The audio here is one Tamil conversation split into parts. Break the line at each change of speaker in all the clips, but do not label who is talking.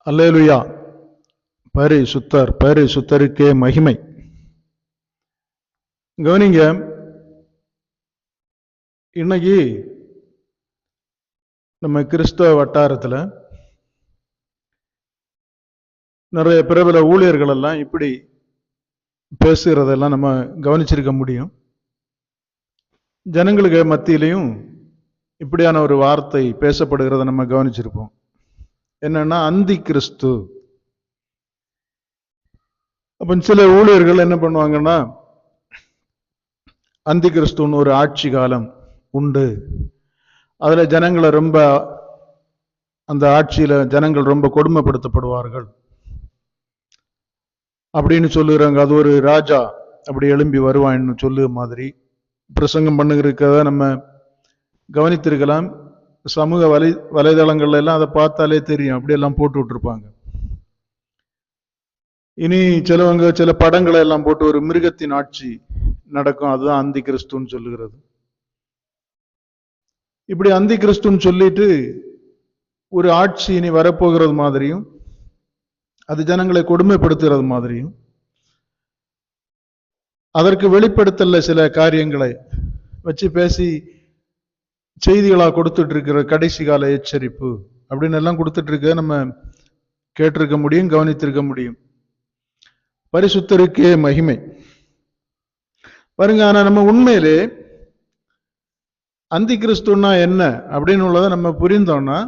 அல்லேலுயா. பரிசுத்தருக்கே மகிமை. கவனிங்க, இன்னைக்கு நம்ம கிறிஸ்தவ வட்டாரத்தில் நிறைய பிரபல ஊழியர்கள் எல்லாம் இப்படி பேசுகிறதெல்லாம் நம்ம கவனிச்சிருக்க முடியும். ஜனங்களுக்கு மத்தியிலையும் இப்படியான ஒரு வார்த்தை பேசப்படுகிறத நம்ம கவனிச்சிருப்போம். என்னன்னா, அந்தி கிறிஸ்து. அப்ப சில ஊழியர்கள் என்ன பண்ணுவாங்கன்னா, அந்தி கிறிஸ்துன்னு ஒரு ஆட்சி காலம் உண்டு, அதுல ஜனங்களை ரொம்ப, அந்த ஆட்சியில ஜனங்கள் ரொம்ப கொடுமைப்படுத்தப்படுவார்கள் அப்படின்னு சொல்லுறாங்க. அது ஒரு ராஜா அப்படி எழும்பி வருவான்னு சொல்லு மாதிரி பிரசங்கம் பண்ணுகிறத நம்ம கவனித்திருக்கலாம். சமூக வலைதளங்கள்ல எல்லாம் அதை பார்த்தாலே தெரியும், அப்படியெல்லாம் போட்டு விட்டுருப்பாங்க. இனி சிலவங்க சில படங்களை எல்லாம் போட்டு ஒரு மிருகத்தின் ஆட்சி நடக்கும், அதுதான் அந்தி கிறிஸ்துன்னு சொல்லுகிறது. இப்படி அந்தி கிறிஸ்துன்னு சொல்லிட்டு ஒரு ஆட்சி இனி வரப்போகிறது மாதிரியும், அது ஜனங்களை கொடுமைப்படுத்துகிறது மாதிரியும், அதற்கு வெளிப்படுத்தல சில காரியங்களை வச்சு பேசி செய்திகளாக கொடுத்துட்டு இருக்கிற கடைசி கால எச்சரிப்பு அப்படின்னு எல்லாம் கொடுத்துட்டு இருக்க நம்ம கேட்டிருக்க முடியும், கவனித்திருக்க முடியும். பரிசுத்தருக்கே மகிமை. பாருங்க, ஆனா நம்ம உண்மையிலே அந்தி கிறிஸ்துன்னா என்ன அப்படின்னு உள்ளதை நம்ம புரிந்தோம்னா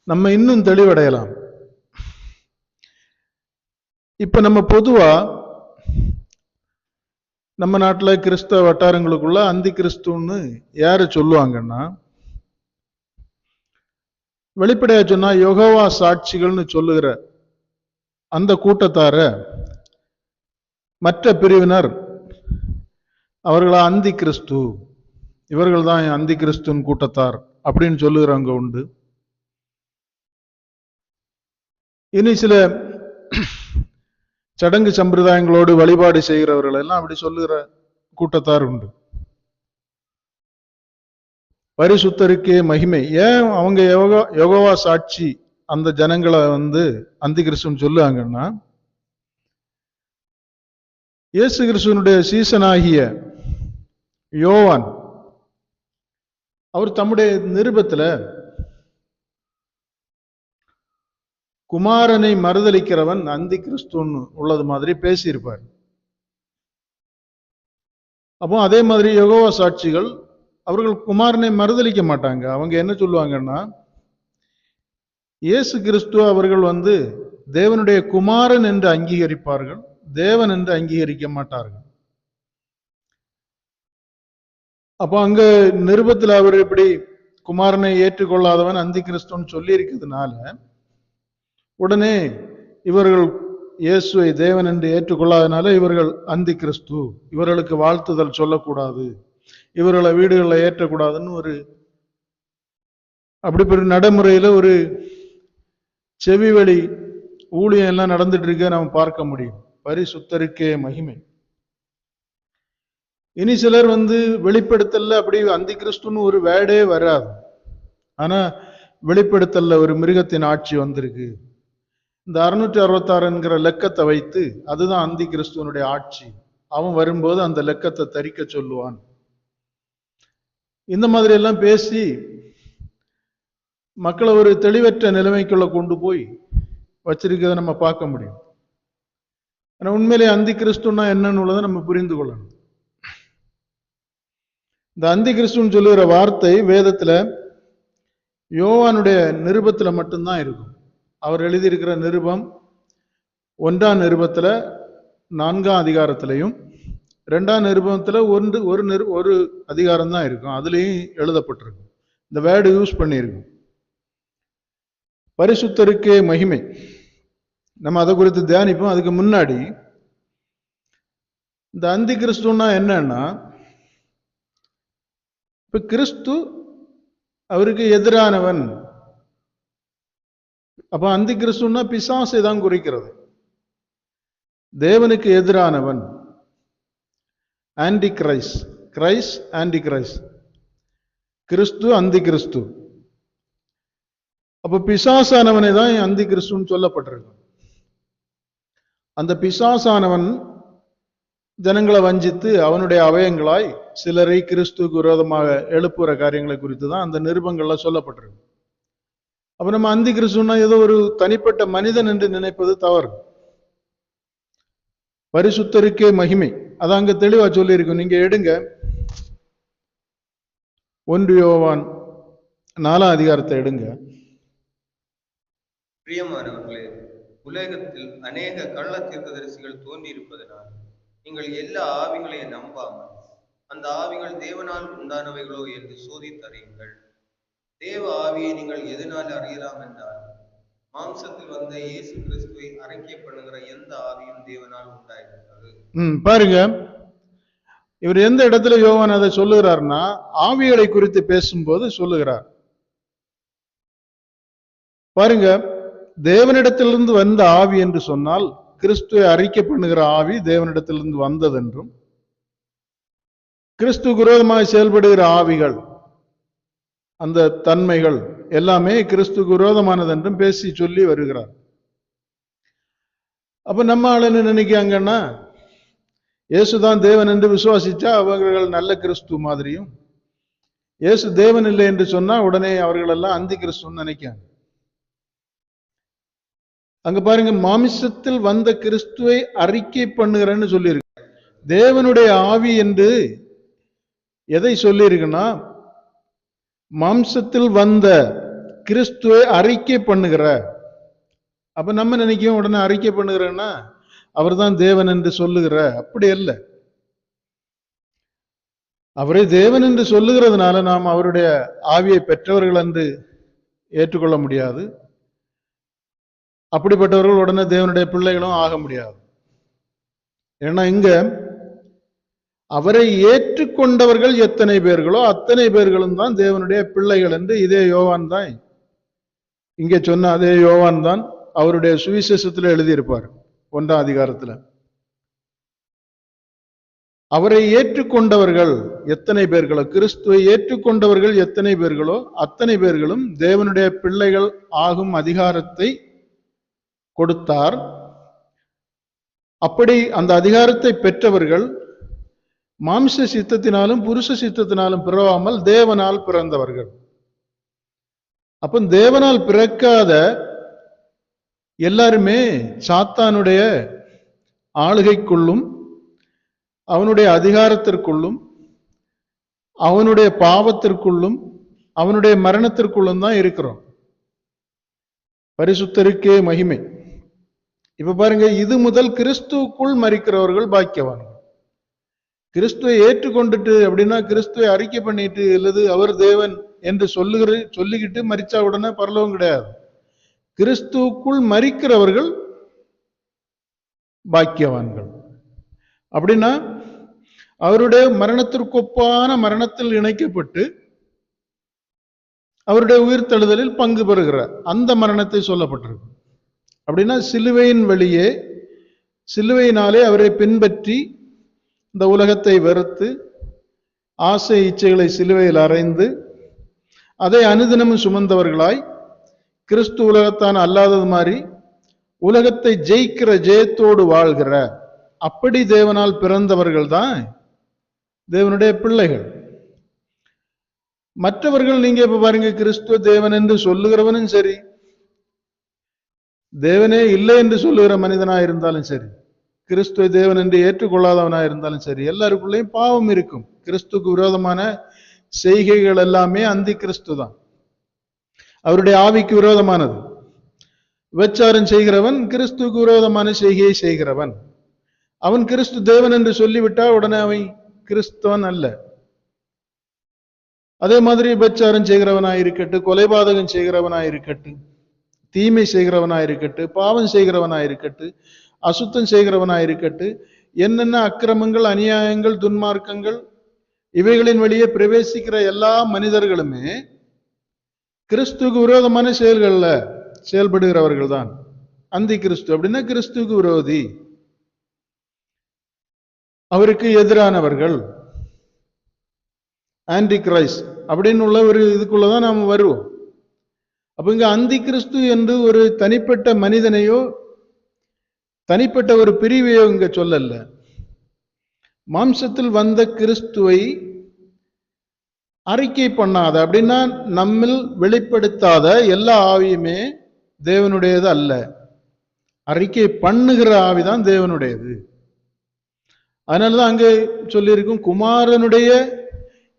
நம்ம இன்னும் தெளிவடையலாம். இப்ப நம்ம பொதுவா நம்ம நாட்டில் கிறிஸ்தவ வட்டாரங்களுக்குள்ள அந்தி கிறிஸ்துன்னு யாரு சொல்லுவாங்கன்னா, வெளிப்படையா சொன்னா யெகோவா சாட்சிகள்னு சொல்லுகிற அந்த கூட்டத்தார மற்ற பிரிவினர் அவர்களா அந்தி கிறிஸ்து, இவர்கள் தான் அந்தி கிறிஸ்துவின் கூட்டத்தார் அப்படின்னு சொல்லுகிறவங்க உண்டு. இனி சில சடங்கு சம்பிரதாயங்களோடு வழிபாடு செய்கிறவர்கள் எல்லாம் அப்படி சொல்லுகிற கூட்டத்தார் உண்டு. பரிசுத்தருக்கே மகிமை. ஏன் அவங்க யெகோவா சாட்சி அந்த ஜனங்களை அந்தி கிறிஸ்துன்னு சொல்லுவாங்கன்னா, இயேசு கிறிஸ்துவனுடைய சீசனாகிய யோவான் அவர் தம்முடைய நிருபத்துல குமாரனை மறுதலிக்கிறவன் அந்தி கிறிஸ்துன்னு உள்ளது மாதிரி பேசியிருப்பார். அப்போ அதே மாதிரி யெகோவா சாட்சிகள் அவர்கள் குமாரனை மறுதலிக்க மாட்டாங்க. அவங்க என்ன சொல்லுவாங்கன்னா, இயேசு கிறிஸ்து அவர்கள் தேவனுடைய குமாரன் என்று அங்கீகரிப்பார்கள், தேவன் என்று அங்கீகரிக்க மாட்டார்கள். அப்போ அங்க நிருபத்தில் அவர் இப்படி குமாரனை ஏற்றுக்கொள்ளாதவன் அந்தி கிறிஸ்துன்னு சொல்லி இருக்கிறதுனால உடனே இவர்கள் இயேசுவை தேவன் என்று ஏற்றுக்கொள்ளாதனால இவர்கள் அந்தி கிறிஸ்து, இவர்களுக்கு வாழ்த்துதல் சொல்லக்கூடாது, இவர்களை வீடுகளில் ஏற்றக்கூடாதுன்னு ஒரு அப்படி ஒரு நடைமுறையில ஒரு செவிவழி ஊழியம் எல்லாம் நடந்துட்டு இருக்க நம்ம பார்க்க முடியும். பரிசுத்தருக்கே மகிமை. இனி சிலர் வெளிப்படுத்தல அப்படி அந்தி கிறிஸ்துன்னு ஒரு வேடே வராது, ஆனா வெளிப்படுத்தல ஒரு மிருகத்தின் ஆட்சி வந்திருக்கு, இந்த 666 என்கிற லெக்கத்தை வைத்து அதுதான் அந்தி கிறிஸ்துவனுடைய ஆட்சி, அவன் வரும்போது அந்த லெக்கத்தை தரிக்க சொல்லுவான், இந்த மாதிரி எல்லாம் பேசி மக்களை ஒரு தெளிவற்ற நிலைமைக்குள்ள கொண்டு போய் வச்சிருக்கிறத நம்ம பார்க்க முடியும். ஆனா உண்மையிலே அந்தி கிறிஸ்துன்னா என்னன்னு உள்ளதை நம்ம புரிந்து கொள்ளணும். இந்த அந்தி கிறிஸ்துன்னு சொல்லுகிற வார்த்தை வேதத்துல யோவானுடைய நிருபத்துல மட்டும்தான் இருக்கும். அவர் எழுதியிருக்கிற நிருபம் 1ஆம் நிருபத்துல 4ஆம் அதிகாரத்திலையும் 2ஆம் நிருபத்துல ஒரு அதிகாரம் தான் இருக்கும், அதுலேயும் எழுதப்பட்டிருக்கும், இந்த வேர்டு யூஸ் பண்ணியிருக்கும். பரிசுத்தருக்கே மகிமை. நம்ம அதை குறித்து தியானிப்போம். அதுக்கு முன்னாடி இந்த அந்தி கிறிஸ்துன்னா என்னன்னா, இப்ப கிறிஸ்து அவருக்கு எதிரானவன். அப்ப அந்தி கிறிஸ்துன்னா பிசாசை தான் குறிக்கிறது. தேவனுக்கு எதிரானவன் Antichrist, Christ Antichrist, கிறிஸ்து அந்தி கிறிஸ்து. அப்ப பிசாசானவனை தான் அந்தி கிறிஸ்துன்னு சொல்லப்பட்டிருக்கு. அந்த பிசாசானவன் ஜனங்களை வஞ்சித்து அவனுடைய அவயங்களாய் சிலரை கிறிஸ்துவுக்கு விரோதமாக எழுப்புற காரியங்களை குறித்து தான் அந்த நிருபங்கள்ல சொல்லப்பட்டிருக்கு. அப்ப நம்ம அந்தி கிறிஸ்துன்னா ஏதோ ஒரு தனிப்பட்ட மனிதன் என்று நினைப்பது தவறு. பரிசுத்தருக்கே மகிமை, அதான் அங்க தெளிவா சொல்லி இருக்கும். நீங்க எடுங்க 1 யோவான் 4ஆம் அதிகாரத்தை எடுங்க.
பிரியமானவர்களே, உலகத்தில் அநேக கள்ள தீர்க்கதரிசிகள் தோன்றி இருப்பதனால் நீங்கள் எல்லா ஆவிகளையும் நம்பாமல் அந்த ஆவிகள் தேவனால் உண்டானவைகளோ என்று சோதித்தறியுங்கள். தேவ ஆவியை நீங்கள் எதனால் அறியலாம் என்றால், மாம்சத்தில் வந்த இயேசு கிறிஸ்துவை அறிக்கை பண்ணுகிற எந்த ஆவியும் தேவனால் உண்டாயிருக்கிறது.
பாருங்க, இவர் எந்த இடத்துல யோவான் அதை சொல்லுகிறார்னா, ஆவிகளை குறித்து பேசும்போது சொல்லுகிறார். பாருங்க, தேவனிடத்திலிருந்து வந்த ஆவி என்று சொன்னால் கிறிஸ்துவை அறிக்கை பண்ணுகிற ஆவி தேவனிடத்திலிருந்து வந்ததென்றும், கிறிஸ்துவுக்கு விரோதமாக செயல்படுகிற ஆவிகள், அந்த தன்மைகள் எல்லாமே கிறிஸ்துவுக்கு விரோதமானது என்றும் பேசி சொல்லி வருகிறார். அப்ப நம்ம ஆளு என்ன நினைக்காங்கன்னா, இயேசுதான் தேவன் என்று விசுவாசிச்சா அவர்கள் நல்ல கிறிஸ்து மாதிரியும், இயேசு தேவன் இல்லை என்று சொன்னா உடனே அவர்கள் எல்லாம் அந்தி கிறிஸ்துன்னு நினைக்காங்க. அங்க பாருங்க, மாமிசத்தில் வந்த கிறிஸ்துவை அறிக்கை பண்ணுகிறேன்னு சொல்லியிருக்கு. தேவனுடைய ஆவி என்று எதை சொல்லி இருக்குன்னா, மாம்சத்தில் வந்த கிறிஸ்துவை அறிக்கை பண்ணுகிற. அப்ப நம்ம நினைக்கும் உடனே அறிக்கை பண்ணுகிறேன்னா அவர் தான் தேவன் என்று சொல்லுகிற. அப்படி அல்ல. அவரை தேவன் என்று சொல்லுகிறதுனால நாம் அவருடைய ஆவியை பெற்றவர்கள் என்று ஏற்றுக்கொள்ள முடியாது. அப்படிப்பட்டவர்கள் உடனே தேவனுடைய பிள்ளைகளும் ஆக முடியாது. ஏன்னா இங்க அவரை ஏற்றுக்கொண்டவர்கள் எத்தனை பேர்களோ அத்தனை பேர்களும் தான் தேவனுடைய பிள்ளைகள் என்று இதே யோவான் தான் இங்கே சொன்ன அதே யோவான் தான் அவருடைய சுவிசேஷத்துல எழுதியிருப்பார் 1ஆம் அதிகாரத்துல. அவரை ஏற்றுக்கொண்டவர்கள் எத்தனை பேர்களோ, கிறிஸ்துவை ஏற்றுக்கொண்டவர்கள் எத்தனை பேர்களோ அத்தனை பேர்களும் தேவனுடைய பிள்ளைகள் ஆகும் அதிகாரத்தை கொடுத்தார். அப்படி அந்த அதிகாரத்தை பெற்றவர்கள் மாம்ச சித்தத்தினாலும் புருஷ சித்தத்தினாலும் பிறவாமல் தேவனால் பிறந்தவர்கள். அப்ப தேவனால் பிறக்காத எல்லாருமே சாத்தானுடைய ஆளுகைக்குள்ளும் அவனுடைய அதிகாரத்திற்குள்ளும் அவனுடைய பாவத்திற்குள்ளும் அவனுடைய மரணத்திற்குள்ளும் தான் இருக்கிறோம். பரிசுத்தருக்கே மகிமை. இப்ப பாருங்க, இது முதல் கிறிஸ்துவுக்குள் மரிக்கிறவர்கள் பாக்கியவான்கள். கிறிஸ்துவை ஏற்றுக்கொண்டுட்டு அப்படின்னா கிறிஸ்துவை அறிக்கை பண்ணிட்டு அல்லது அவர் தேவன் என்று சொல்லிக்கிட்டு மரிச்சா உடனே பரலோகம் கிடையாது. கிறிஸ்துவுக்குள் மரிக்கிறவர்கள் பாக்கியவான்கள். அப்படின்னா அவருடைய மரணத்திற்கொப்பான மரணத்தில் இணைக்கப்பட்டு அவருடைய உயிர் தழுதலில் பங்கு பெறுகிற அந்த மரணத்தை சொல்லப்பட்டிருக்கு. அப்படின்னா சிலுவையின் வழியே, சிலுவையினாலே அவரை பின்பற்றி இந்த உலகத்தை வெறுத்து ஆசை இச்சைகளை சிலுவையில் அறைந்து அதை அனுதினமும் சுமந்தவர்களாய் கிறிஸ்து உலகத்தான் அல்லாதது மாதிரி உலகத்தை ஜெயிக்கிற ஜெயத்தோடு வாழ்கிற அப்படி தேவனால் பிறந்தவர்கள் தான் தேவனுடைய பிள்ளைகள். மற்றவர்கள் நீங்க இப்ப பாருங்க, கிறிஸ்துவ தேவன் என்று சொல்லுகிறவனும் சரி, தேவனே இல்லை என்று சொல்லுகிற மனிதனா இருந்தாலும் சரி, கிறிஸ்துவ தேவன் என்று ஏற்றுக்கொள்ளாதவனா இருந்தாலும் சரி, எல்லாருக்குள்ளேயும் பாவம் இருக்கும். கிறிஸ்துக்கு விரோதமான செய்கைகள் எல்லாமே அந்தி கிறிஸ்து தான், அவருடைய ஆவிக்கு விரோதமானது. விபச்சாரம் செய்கிறவன் கிறிஸ்துக்கு விரோதமான செய்கையை செய்கிறவன். அவன் கிறிஸ்து தேவன் என்று சொல்லிவிட்டா உடனே அவன் கிறிஸ்தவன் அல்ல. அதே மாதிரி விபச்சாரம் செய்கிறவனாயிருக்கட்டு, கொலைபாதகம் செய்கிறவனாயிருக்கட்டு, தீமை செய்கிறவனாயிருக்கட்டு, பாவம் செய்கிறவனாயிருக்கட்டு, அசுத்தம் செய்கிறவனாயிருக்கட்டு, என்னென்ன அக்கிரமங்கள் அநியாயங்கள் துன்மார்க்கங்கள் இவைகளின் வழியே பிரவேசிக்கிற எல்லா மனிதர்களுமே கிறிஸ்துக்கு விரோதமான செயல்கள்ல செயல்படுகிறவர்கள் தான் அந்தி கிறிஸ்து. அப்படின்னா கிறிஸ்துக்கு விரோதி, அவருக்கு எதிரானவர்கள், ஆன்டி கிரைஸ்ட் அப்படின்னு உள்ள ஒரு இதுக்குள்ளதான் நாம் வருவோம். அப்ப இங்க அந்தி கிறிஸ்து என்று ஒரு தனிப்பட்ட மனிதனையோ தனிப்பட்ட ஒரு பிரிவையோ இங்க சொல்லல. மாம்சத்தில் வந்த கிறிஸ்துவை அறிக்கை பண்ணாத, அப்படின்னா நம்மில் வெளிப்படுத்தாத எல்லா ஆவியுமே தேவனுடையது அல்ல. அறிக்கை பண்ணுகிற ஆவிதான் தேவனுடையது. அதனாலதான் அங்கே சொல்லியிருக்கும், குமாரனுடைய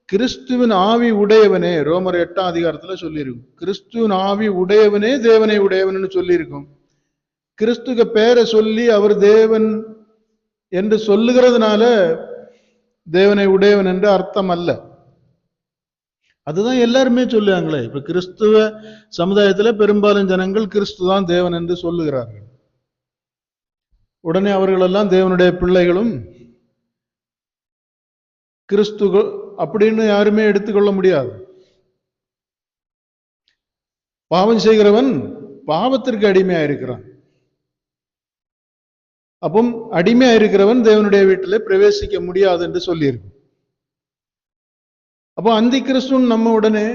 கிறிஸ்துவின் ஆவி உடையவனே, ரோமர் 8ஆம் அதிகாரத்துல சொல்லியிருக்கும், கிறிஸ்துவின் ஆவி உடையவனே தேவனை உடையவன் சொல்லியிருக்கும். கிறிஸ்துக்கு பேரை சொல்லி அவர் தேவன் என்று சொல்லுகிறதுனால தேவனை உடையவன் என்று அர்த்தம் அல்ல. அதுதான் எல்லாருமே சொல்லுவாங்களே. இப்ப கிறிஸ்துவ சமுதாயத்துல பெரும்பாலும் ஜனங்கள் கிறிஸ்து தான் தேவன் என்று சொல்லுகிறார்கள். உடனே அவர்களெல்லாம் தேவனுடைய பிள்ளைகளும் கிறிஸ்து அப்படின்னு யாருமே எடுத்துக்கொள்ள முடியாது. பாவம் செய்கிறவன் பாவத்திற்கு அடிமையா இருக்கிறான். அப்போ அடிமையா இருக்கிறவன் தேவனுடைய வீட்டிலே பிரவேசிக்க முடியாது என்று சொல்லியிருக்கு. அப்போ அந்தி கிறிஸ்துன்னு நம்ம உடனே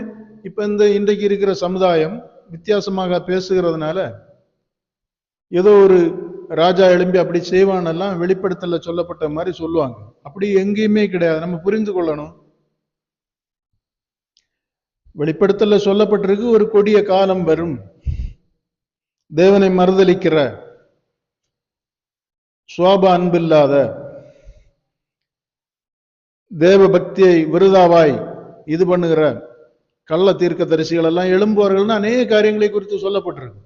இப்ப இந்த இன்றைக்கு இருக்கிற சமுதாயம் வித்தியாசமாக பேசுகிறதுனால ஏதோ ஒரு ராஜா எழும்பி அப்படி செய்வானெல்லாம் வெளிப்படுத்தல சொல்லப்பட்ட மாதிரி சொல்லுவாங்க. அப்படி எங்கேயுமே கிடையாது. நம்ம புரிந்து கொள்ளணும். வெளிப்படுத்தல சொல்லப்பட்டிருக்கு, ஒரு கொடிய காலம் வரும், தேவனை மறுதலிக்கிற, சுவாப அன்பில்லாத, தேவ பக்தியை விருதாவாய் இது பண்ணுகிற கள்ள தீர்க்க தரிசிகள் எல்லாம் எழும்புவார்கள்னு அநேக காரியங்களை குறித்து சொல்லப்பட்டிருக்கு.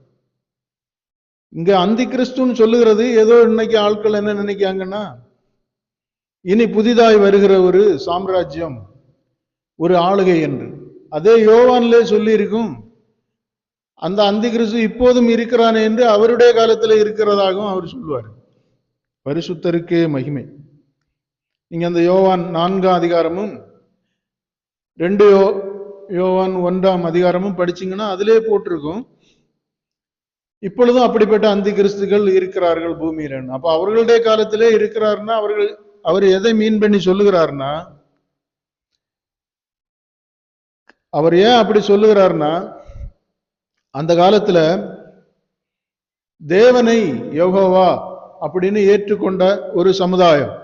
இங்க அந்தி கிறிஸ்துன்னு சொல்லுகிறது ஏதோ இன்னைக்கு ஆட்கள் என்ன நினைக்காங்கன்னா, இனி புதிதாய் வருகிற ஒரு சாம்ராஜ்யம், ஒரு ஆளுகை என்று. அதே யோவான்லே சொல்லி இருக்கும், அந்த அந்தி கிறிஸ்து இப்போதும் இருக்கிறானே என்று அவருடைய காலத்தில் இருக்கிறதாகவும் அவர் சொல்லுவார். பரிசுத்தருக்கே மகிமை. நீங்க அந்த யோவான் 4ஆம் அதிகாரமும் 2 யோவான் 1ஆம் அதிகாரமும் படிச்சீங்கன்னா அதிலே போட்டிருக்கும், இப்பொழுதும் அப்படிப்பட்ட அந்தி கிறிஸ்துகள் இருக்கிறார்கள் பூமியில. அப்ப அவர்களுடைய காலத்திலே இருக்கிறார்னா அவர் எதை மீன் பண்ணி சொல்லுகிறார்னா, அவர் ஏன் அப்படி சொல்லுகிறார்னா, அந்த காலத்துல தேவனை யெகோவா அப்படின்னு ஏற்றுக்கொண்ட ஒரு சமுதாயம்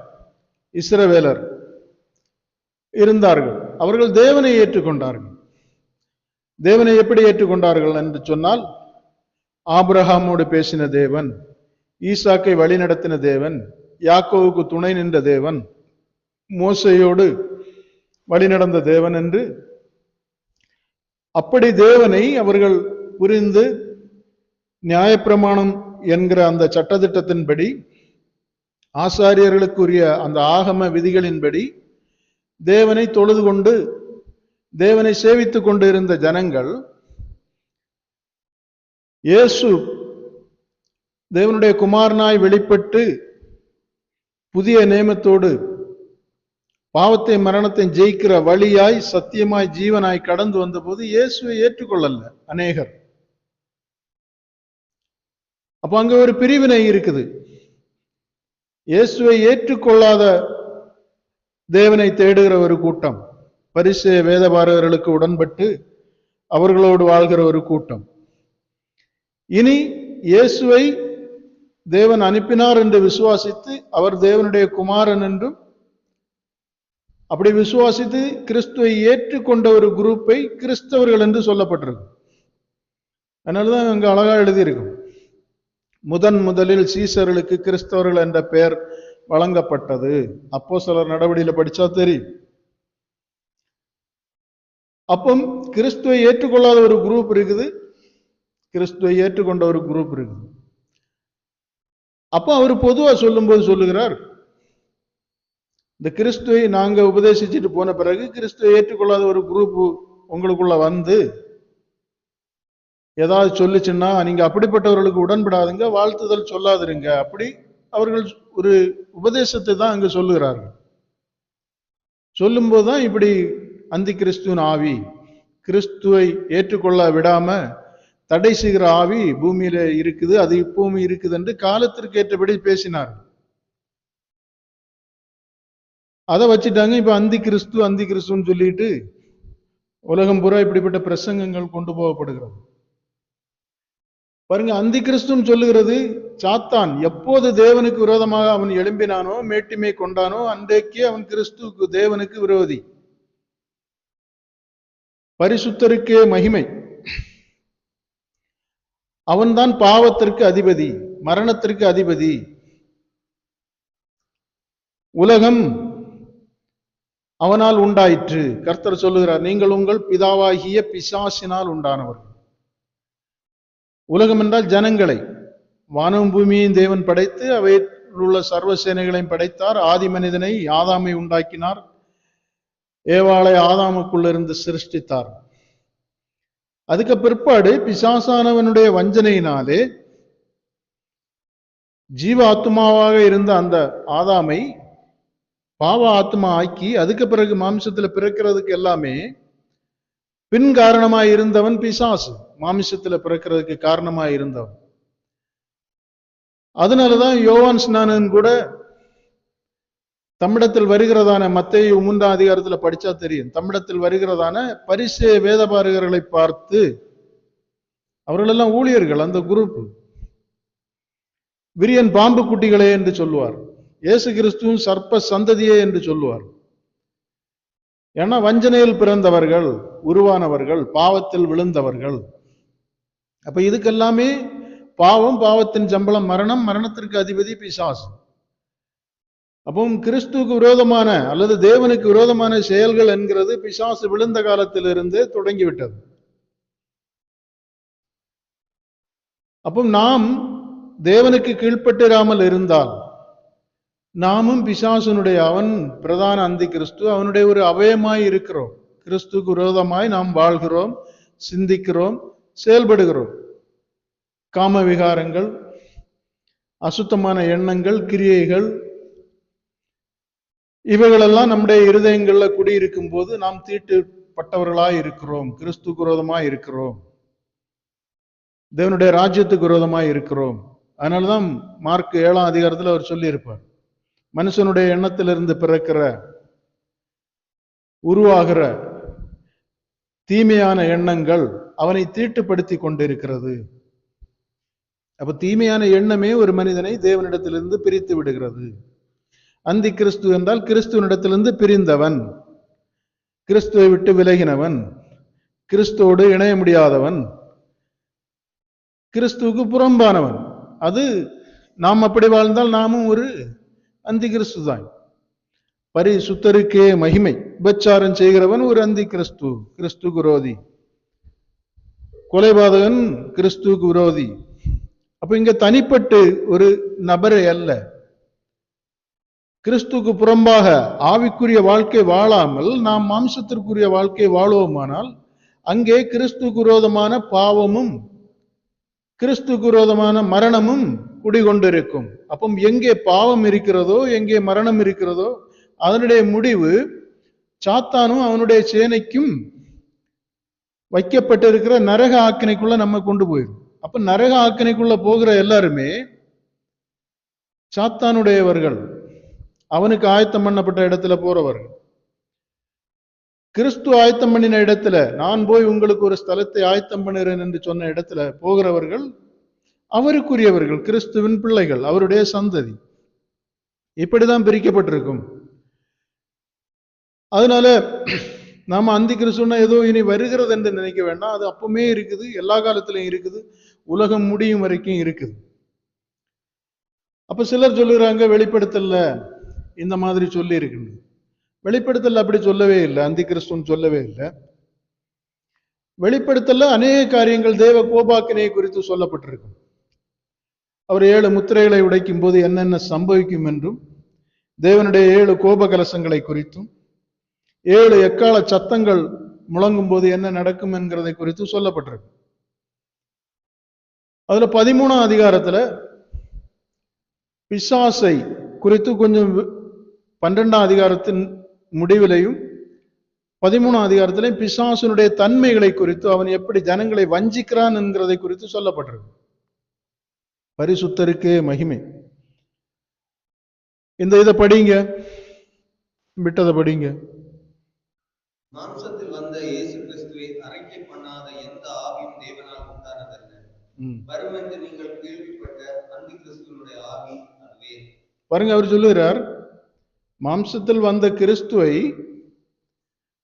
இஸ்ரவேலர் இருந்தார்கள். அவர்கள் தேவனை ஏற்றுக்கொண்டார்கள். தேவனை எப்படி ஏற்றுக்கொண்டார்கள் என்று சொன்னால், ஆபிரகாமோடு பேசின தேவன், ஈசாக்கை வழி நடத்தின தேவன், யாக்கோவுக்கு துணை நின்ற தேவன், மோசையோடு வழி நடந்த தேவன் என்று அப்படி தேவனை அவர்கள் புரிந்து நியாயப்பிரமாணம் என்கிற அந்த சட்டதிட்டத்தின்படி, ஆசாரியர்களுக்குரிய அந்த ஆகம விதிகளின்படி தேவனை தொழுது கொண்டு தேவனை சேவித்துக் கொண்டு இருந்த ஜனங்கள், இயேசு தேவனுடைய குமாரனாய் வெளிப்பட்டு புதிய நேமத்தோடு பாவத்தை மரணத்தை ஜெயிக்கிற வழியாய் சத்தியமாய் ஜீவனாய் கடந்து வந்த போது இயேசுவை ஏற்றுக்கொள்ளல அநேகர். அப்ப அங்க ஒரு பிரிவினை இருக்குது. இயேசுவை ஏற்றுக்கொள்ளாத தேவனை தேடுகிற ஒரு கூட்டம், பரிசேய வேதபாரகர்களுக்கு உடன்பட்டு அவர்களோடு வாழ்கிற ஒரு கூட்டம். இனி இயேசுவை தேவன் அனுப்பினார் என்று விசுவாசித்து அவர் தேவனுடைய குமாரன் என்றும் அப்படி விசுவாசித்து கிறிஸ்துவை ஏற்றுக்கொண்ட ஒரு குரூப்பை கிறிஸ்தவர்கள் என்று சொல்லப்பட்டிருக்கு. அதனாலதான் அங்க அழகா எழுதியிருக்கும், முதலில் சீசர்களுக்கு கிறிஸ்தவர்கள் என்ற பெயர் வழங்கப்பட்டது. அப்போஸ்தலர் நடவடிக்கையில படிச்சா தெரியும். அப்போ கிறிஸ்துவை ஏற்றுக்கொள்ளாத ஒரு குரூப் இருக்குது, கிறிஸ்துவை ஏற்றுக்கொண்ட ஒரு குரூப் இருக்குது. அப்போ அவர் பொதுவா சொல்லும்போது சொல்லுகிறார், இந்த கிறிஸ்துவை நாங்க உபதேசிச்சுட்டு போன பிறகு கிறிஸ்துவை ஏற்றுக்கொள்ளாத ஒரு குரூப் உங்களுக்குள்ள வந்து ஏதாவது சொல்லிச்சுன்னா நீங்க அப்படிப்பட்டவர்களுக்கு உடன்படாதுங்க, வாழ்த்துதல் சொல்லாதிருங்க, அப்படி அவர்கள் ஒரு உபதேசத்தை தான் அங்க சொல்லுகிறார்கள். சொல்லும் போதுதான் இப்படி அந்தி கிறிஸ்துவின் ஆவி, கிறிஸ்துவை ஏற்றுக்கொள்ள விடாம தடை செய்கிற ஆவி பூமியில இருக்குது, அது இப்பவும் இருக்குது என்று காலத்திற்கு ஏற்றபடி பேசினார். அதை வச்சுட்டாங்க. இப்ப அந்தி கிறிஸ்துன்னு சொல்லிட்டு உலகம் பூரா இப்படிப்பட்ட பிரசங்கங்கள் கொண்டு போகப்படுகிறது. பாருங்க, அந்தி கிறிஸ்துன்னு சொல்லுகிறது சாத்தான் எப்போது தேவனுக்கு விரோதமாக அவன் எழும்பினானோ, மேட்டிமை கொண்டானோ, அன்றைக்கு அவன் கிறிஸ்துவுக்கு தேவனுக்கு விரோதி. பரிசுத்தருக்கே மகிமை. அவன்தான் பாவத்திற்கு அதிபதி, மரணத்திற்கு அதிபதி. உலகம் அவனால் உண்டாயிற்று. கர்த்தர் சொல்லுகிறார், நீங்கள் உங்கள் பிதாவாகிய பிசாசினால் உண்டானவர்கள். உலகம் என்றால் ஜனங்களை. வானம் பூமியின் தேவன் படைத்து அவையில் உள்ள சர்வ சேனைகளையும் படைத்தார். ஆதி மனிதனை ஆதாமை உண்டாக்கினார். ஏவாளை ஆதாமுக்குள்ளிருந்து சிருஷ்டித்தார். அதுக்கு பிற்பாடு பிசாசானவனுடைய வஞ்சனையினாலே ஜீவ ஆத்மாவாக இருந்த அந்த ஆதாமை பாவ ஆத்மா ஆக்கி, அதுக்கு பிறகு மாம்சத்துல பிறக்கிறதுக்கு எல்லாமே பின் காரணமாய் இருந்தவன் பிசாசு. மாமிசத்துல பிறக்கிறதுக்கு காரணமாய் இருந்தவன். அதனாலதான் யோவான் ஸ்நானன் கூட தம்மிடத்தில் வருகிறதான, மத்தேயு 3ஆம் அதிகாரத்துல படிச்சா தெரியும், தம்மிடத்தில் வருகிறதான பரிசேய வேதபாரகர்களை பார்த்து, அவர்கள் எல்லாம் ஊழியர்கள், அந்த குரூப், விரியன் பாம்பு குட்டிகளே என்று சொல்லுவார். இயேசு கிறிஸ்துவும் சர்ப்ப சந்ததியே என்று சொல்லுவார். ஏன்னா வஞ்சனையில் பிறந்தவர்கள், உருவானவர்கள், பாவத்தில் விழுந்தவர்கள். அப்ப இதுக்கெல்லாமே பாவம், பாவத்தின் சம்பளம் மரணம், மரணத்திற்கு அதிபதி பிசாசு. அப்போ கிறிஸ்துவுக்கு விரோதமான அல்லது தேவனுக்கு விரோதமான செயல்கள் என்கிறது பிசாசு விழுந்த காலத்திலிருந்து தொடங்கிவிட்டது. அப்போ நாம் தேவனுக்கு கீழ்ப்பட்டிராமல் இருந்தால் நாமும் பிசாசுனுடைய, அவன் பிரதான அந்தி கிறிஸ்து, அவனுடைய ஒரு அவயமாய் இருக்கிறோம். கிறிஸ்துக்கு விரோதமாய் நாம் வாழ்கிறோம், சிந்திக்கிறோம், செயல்படுகிறோம். காம விகாரங்கள், அசுத்தமான எண்ணங்கள், கிரியைகள், இவைகளெல்லாம் நம்முடைய இருதயங்கள்ல குடியிருக்கும் போது நாம் தீட்டுப்பட்டவர்களாய் இருக்கிறோம், கிறிஸ்துக்கு விரோதமாய் இருக்கிறோம், தேவனுடைய ராஜ்யத்துக்கு விரோதமாய் இருக்கிறோம். அதனாலதான் மார்க் 7ஆம் அதிகாரத்தில் அவர் சொல்லி இருப்பார், மனுஷனுடைய எண்ணத்திலிருந்து பிறக்கிற உருவாகிற தீமையான எண்ணங்கள் அவனை தீட்டுப்படுத்தி கொண்டிருக்கிறது. அப்ப தீமையான எண்ணமே ஒரு மனிதனை தேவனிடத்திலிருந்து பிரித்து விடுகிறது. அந்தி கிறிஸ்து என்றால் கிறிஸ்துவனிடத்திலிருந்து பிரிந்தவன், கிறிஸ்துவை விட்டு விலகினவன், கிறிஸ்துவோடு இணைய முடியாதவன், கிறிஸ்துவுக்கு புறம்பானவன். அது நாம் அப்படி வாழ்ந்தால் நாமும் ஒரு அந்தி கிறிஸ்து தான். பரிசுத்தருக்கே மகிமை. விபச்சாரம் செய்கிறவன் ஒரு அந்தி கிறிஸ்து, கிறிஸ்துக்கு விரோதி. கொலைபாதகன் கிறிஸ்துவுக்கு விரோதி. அப்ப இங்க தனிப்பட்டு ஒரு நபரை அல்ல, கிறிஸ்துக்கு புறம்பாக ஆவிக்குரிய வாழ்க்கை வாழாமல் நாம் மாம்சத்திற்குரிய வாழ்க்கை வாழுவோமானால் அங்கே கிறிஸ்துக்கு விரோதமான பாவமும் கிறிஸ்துக்கு விரோதமான மரணமும் குடிகொண்டிருக்கும். அப்போ எங்கே பாவம் இருக்கிறதோ, எங்கே மரணம் இருக்கிறதோ, அதனுடைய முடிவு சாத்தானும் அவனுடைய சேனைக்கும் வைக்கப்பட்டிருக்கிற நரக ஆக்கினைக்குள்ள நம்ம கொண்டு போயிடும். அப்ப நரக ஆக்கினைக்குள்ள போகிற எல்லாருமே சாத்தானுடையவர்கள், அவனுக்கு ஆயத்தம் பண்ணப்பட்ட இடத்துல போறவர்கள். கிறிஸ்து ஆயத்தம் பண்ணின இடத்துல, நான் போய் உங்களுக்கு ஒரு ஸ்தலத்தை ஆயத்தம் பண்ணுறேன் என்று சொன்ன இடத்துல போகிறவர்கள் அவருக்குரியவர்கள், கிறிஸ்துவின் பிள்ளைகள், அவருடைய சந்ததி. இப்படிதான் பிரிக்கப்பட்டிருக்கும். அதனால நாம அந்தி கிறிஸ்துன்னா ஏதோ இனி வருகிறது என்று நினைக்க வேண்டாம். அது அப்பவுமே இருக்குது, எல்லா காலத்திலையும் இருக்குது, உலகம் முடியும் வரைக்கும் இருக்குது. அப்ப சிலர் சொல்லுறாங்க வெளிப்படுத்தல இந்த மாதிரி சொல்லி இருக்கு. வெளிப்படுத்தல அப்படி சொல்லவே இல்லை, அந்தி கிறிஸ்துன்னு சொல்லவே இல்லை. வெளிப்படுத்தல அநேக காரியங்கள் தேவ கோபாக்கினையை குறித்து சொல்லப்பட்டிருக்கும். அவர் 7 முத்திரைகளை உடைக்கும் போது என்னென்ன சம்பவிக்கும் என்றும், தேவனுடைய 7 கோப கலசங்களை குறித்தும், 7 எக்கால சத்தங்கள் முழங்கும் போது என்ன நடக்கும் என்கிறதை குறித்து சொல்லப்பட்டிருக்கு. அதுல 13ஆம் அதிகாரத்துல பிசாசை குறித்து கொஞ்சம், 12ஆம் அதிகாரத்தின் முடிவிலையும் 13ஆம் அதிகாரத்திலையும் பிசாசனுடைய தன்மைகளை குறித்து, அவன் எப்படி ஜனங்களை வஞ்சிக்கிறான் என்கிறதை குறித்து சொல்லப்பட்டிருக்கு. பரிசுத்தருக்கே மகிமை. இதை படிங்க, விட்டதை படிங்க.
மாம்சத்தில் வந்த இயேசு கிறிஸ்துவை அறிக்கை பண்ணாத எந்த ஆவியும் தேவனால் உண்டானதல்ல. வரும் என்று நீங்கள் கேள்விப்பட்ட அந்தி கிறிஸ்துவனுடைய ஆவி அதுவே.
பாருங்க, அவர் சொல்லுகிறார், மாம்சத்தில் வந்த கிறிஸ்துவை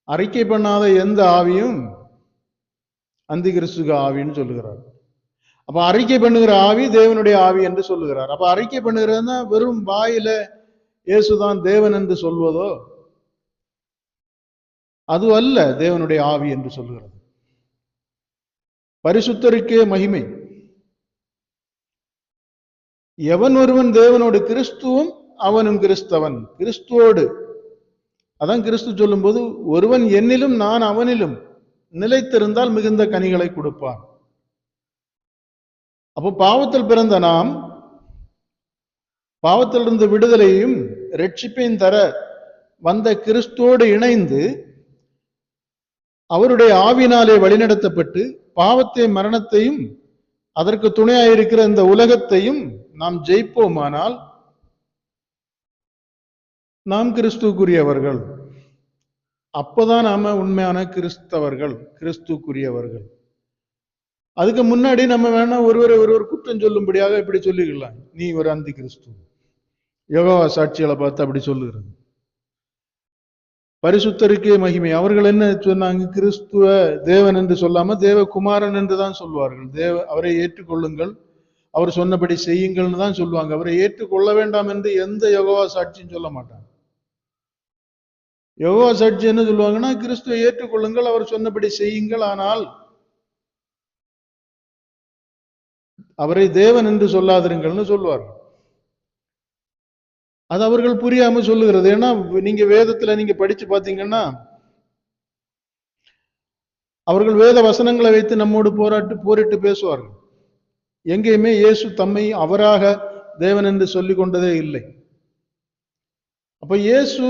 அறிக்கை பண்ணாத எந்த ஆவியும் அந்தி கிறிஸ்துவ ஆவின்னு சொல்லுகிறார். அப்ப அறிக்கை பண்ணுகிற ஆவி தேவனுடைய ஆவி என்று சொல்லுகிறார். அப்ப அறிக்கை பண்ணுகிறதுனா வெறும் வாயில இயேசுதான் தேவன் என்று சொல்வதோ அது அல்ல தேவனுடைய ஆவி என்று சொல்லுகிறது. பரிசுத்தருக்கே மகிமை. எவன் ஒருவன் தேவனோடு கிறிஸ்துவும் அவனும் கிறிஸ்தவன். கிறிஸ்துவோடு, அதான் கிறிஸ்து சொல்லும் போது, ஒருவன் என்னிலும் நான் அவனிலும் நிலைத்திருந்தால் மிகுந்த கனிகளை கொடுப்பான். அப்போ பாவத்தில் பிறந்த நாம் பாவத்திலிருந்து விடுதலையும் ரட்சிப்பையும் தர வந்த கிறிஸ்துவோடு இணைந்து அவருடைய ஆவினாலே வழிநடத்தப்பட்டு பாவத்தை மரணத்தையும் அதற்கு துணையாயிருக்கிற இந்த உலகத்தையும் நாம் ஜெயிப்போமானால் நாம் கிறிஸ்துக்குரியவர்கள். அப்பதான் நாம உண்மையான கிறிஸ்தவர்கள், கிறிஸ்துக்குரியவர்கள். அதுக்கு முன்னாடி நம்ம வேணா ஒருவர் குற்றம் சொல்லும்படியாக இப்படி சொல்லிக்கலாம், நீ ஒரு அந்தி கிறிஸ்து. யெகோவா சாட்சிகளை பார்த்து அப்படி சொல்லுகிறது. பரிசுத்தருக்கே மகிமை. அவர்கள் என்ன சொன்னாங்க? கிறிஸ்துவ தேவன் என்று சொல்லாம தேவகுமாரன் என்று தான் சொல்வார்கள். அவரை ஏற்றுக்கொள்ளுங்கள், அவர் சொன்னபடி செய்யுங்கள்னு தான் சொல்லுவாங்க. அவரை ஏற்றுக்கொள்ள வேண்டாம் என்று எந்த யெகோவா சாட்சியும் சொல்ல மாட்டாங்க. யெகோவா சாட்சி என்ன சொல்லுவாங்கன்னா, கிறிஸ்துவை ஏற்றுக்கொள்ளுங்கள், அவர் சொன்னபடி செய்யுங்கள், ஆனால் அவரை தேவன் என்று சொல்லாதிருங்கள்னு சொல்லுவார்கள். அது அவர்கள் புரியாம சொல்லுகிறது. ஏன்னா நீங்க வேதத்துல நீங்க படிச்சு பாத்தீங்கன்னா, அவர்கள் வேத வசனங்களை வைத்து நம்மோடு போரிட்டு பேசுவார்கள். எங்கேயுமே இயேசு தம்மை அவராக தேவன் என்று சொல்லிக் கொண்டதே இல்லை. அப்ப இயேசு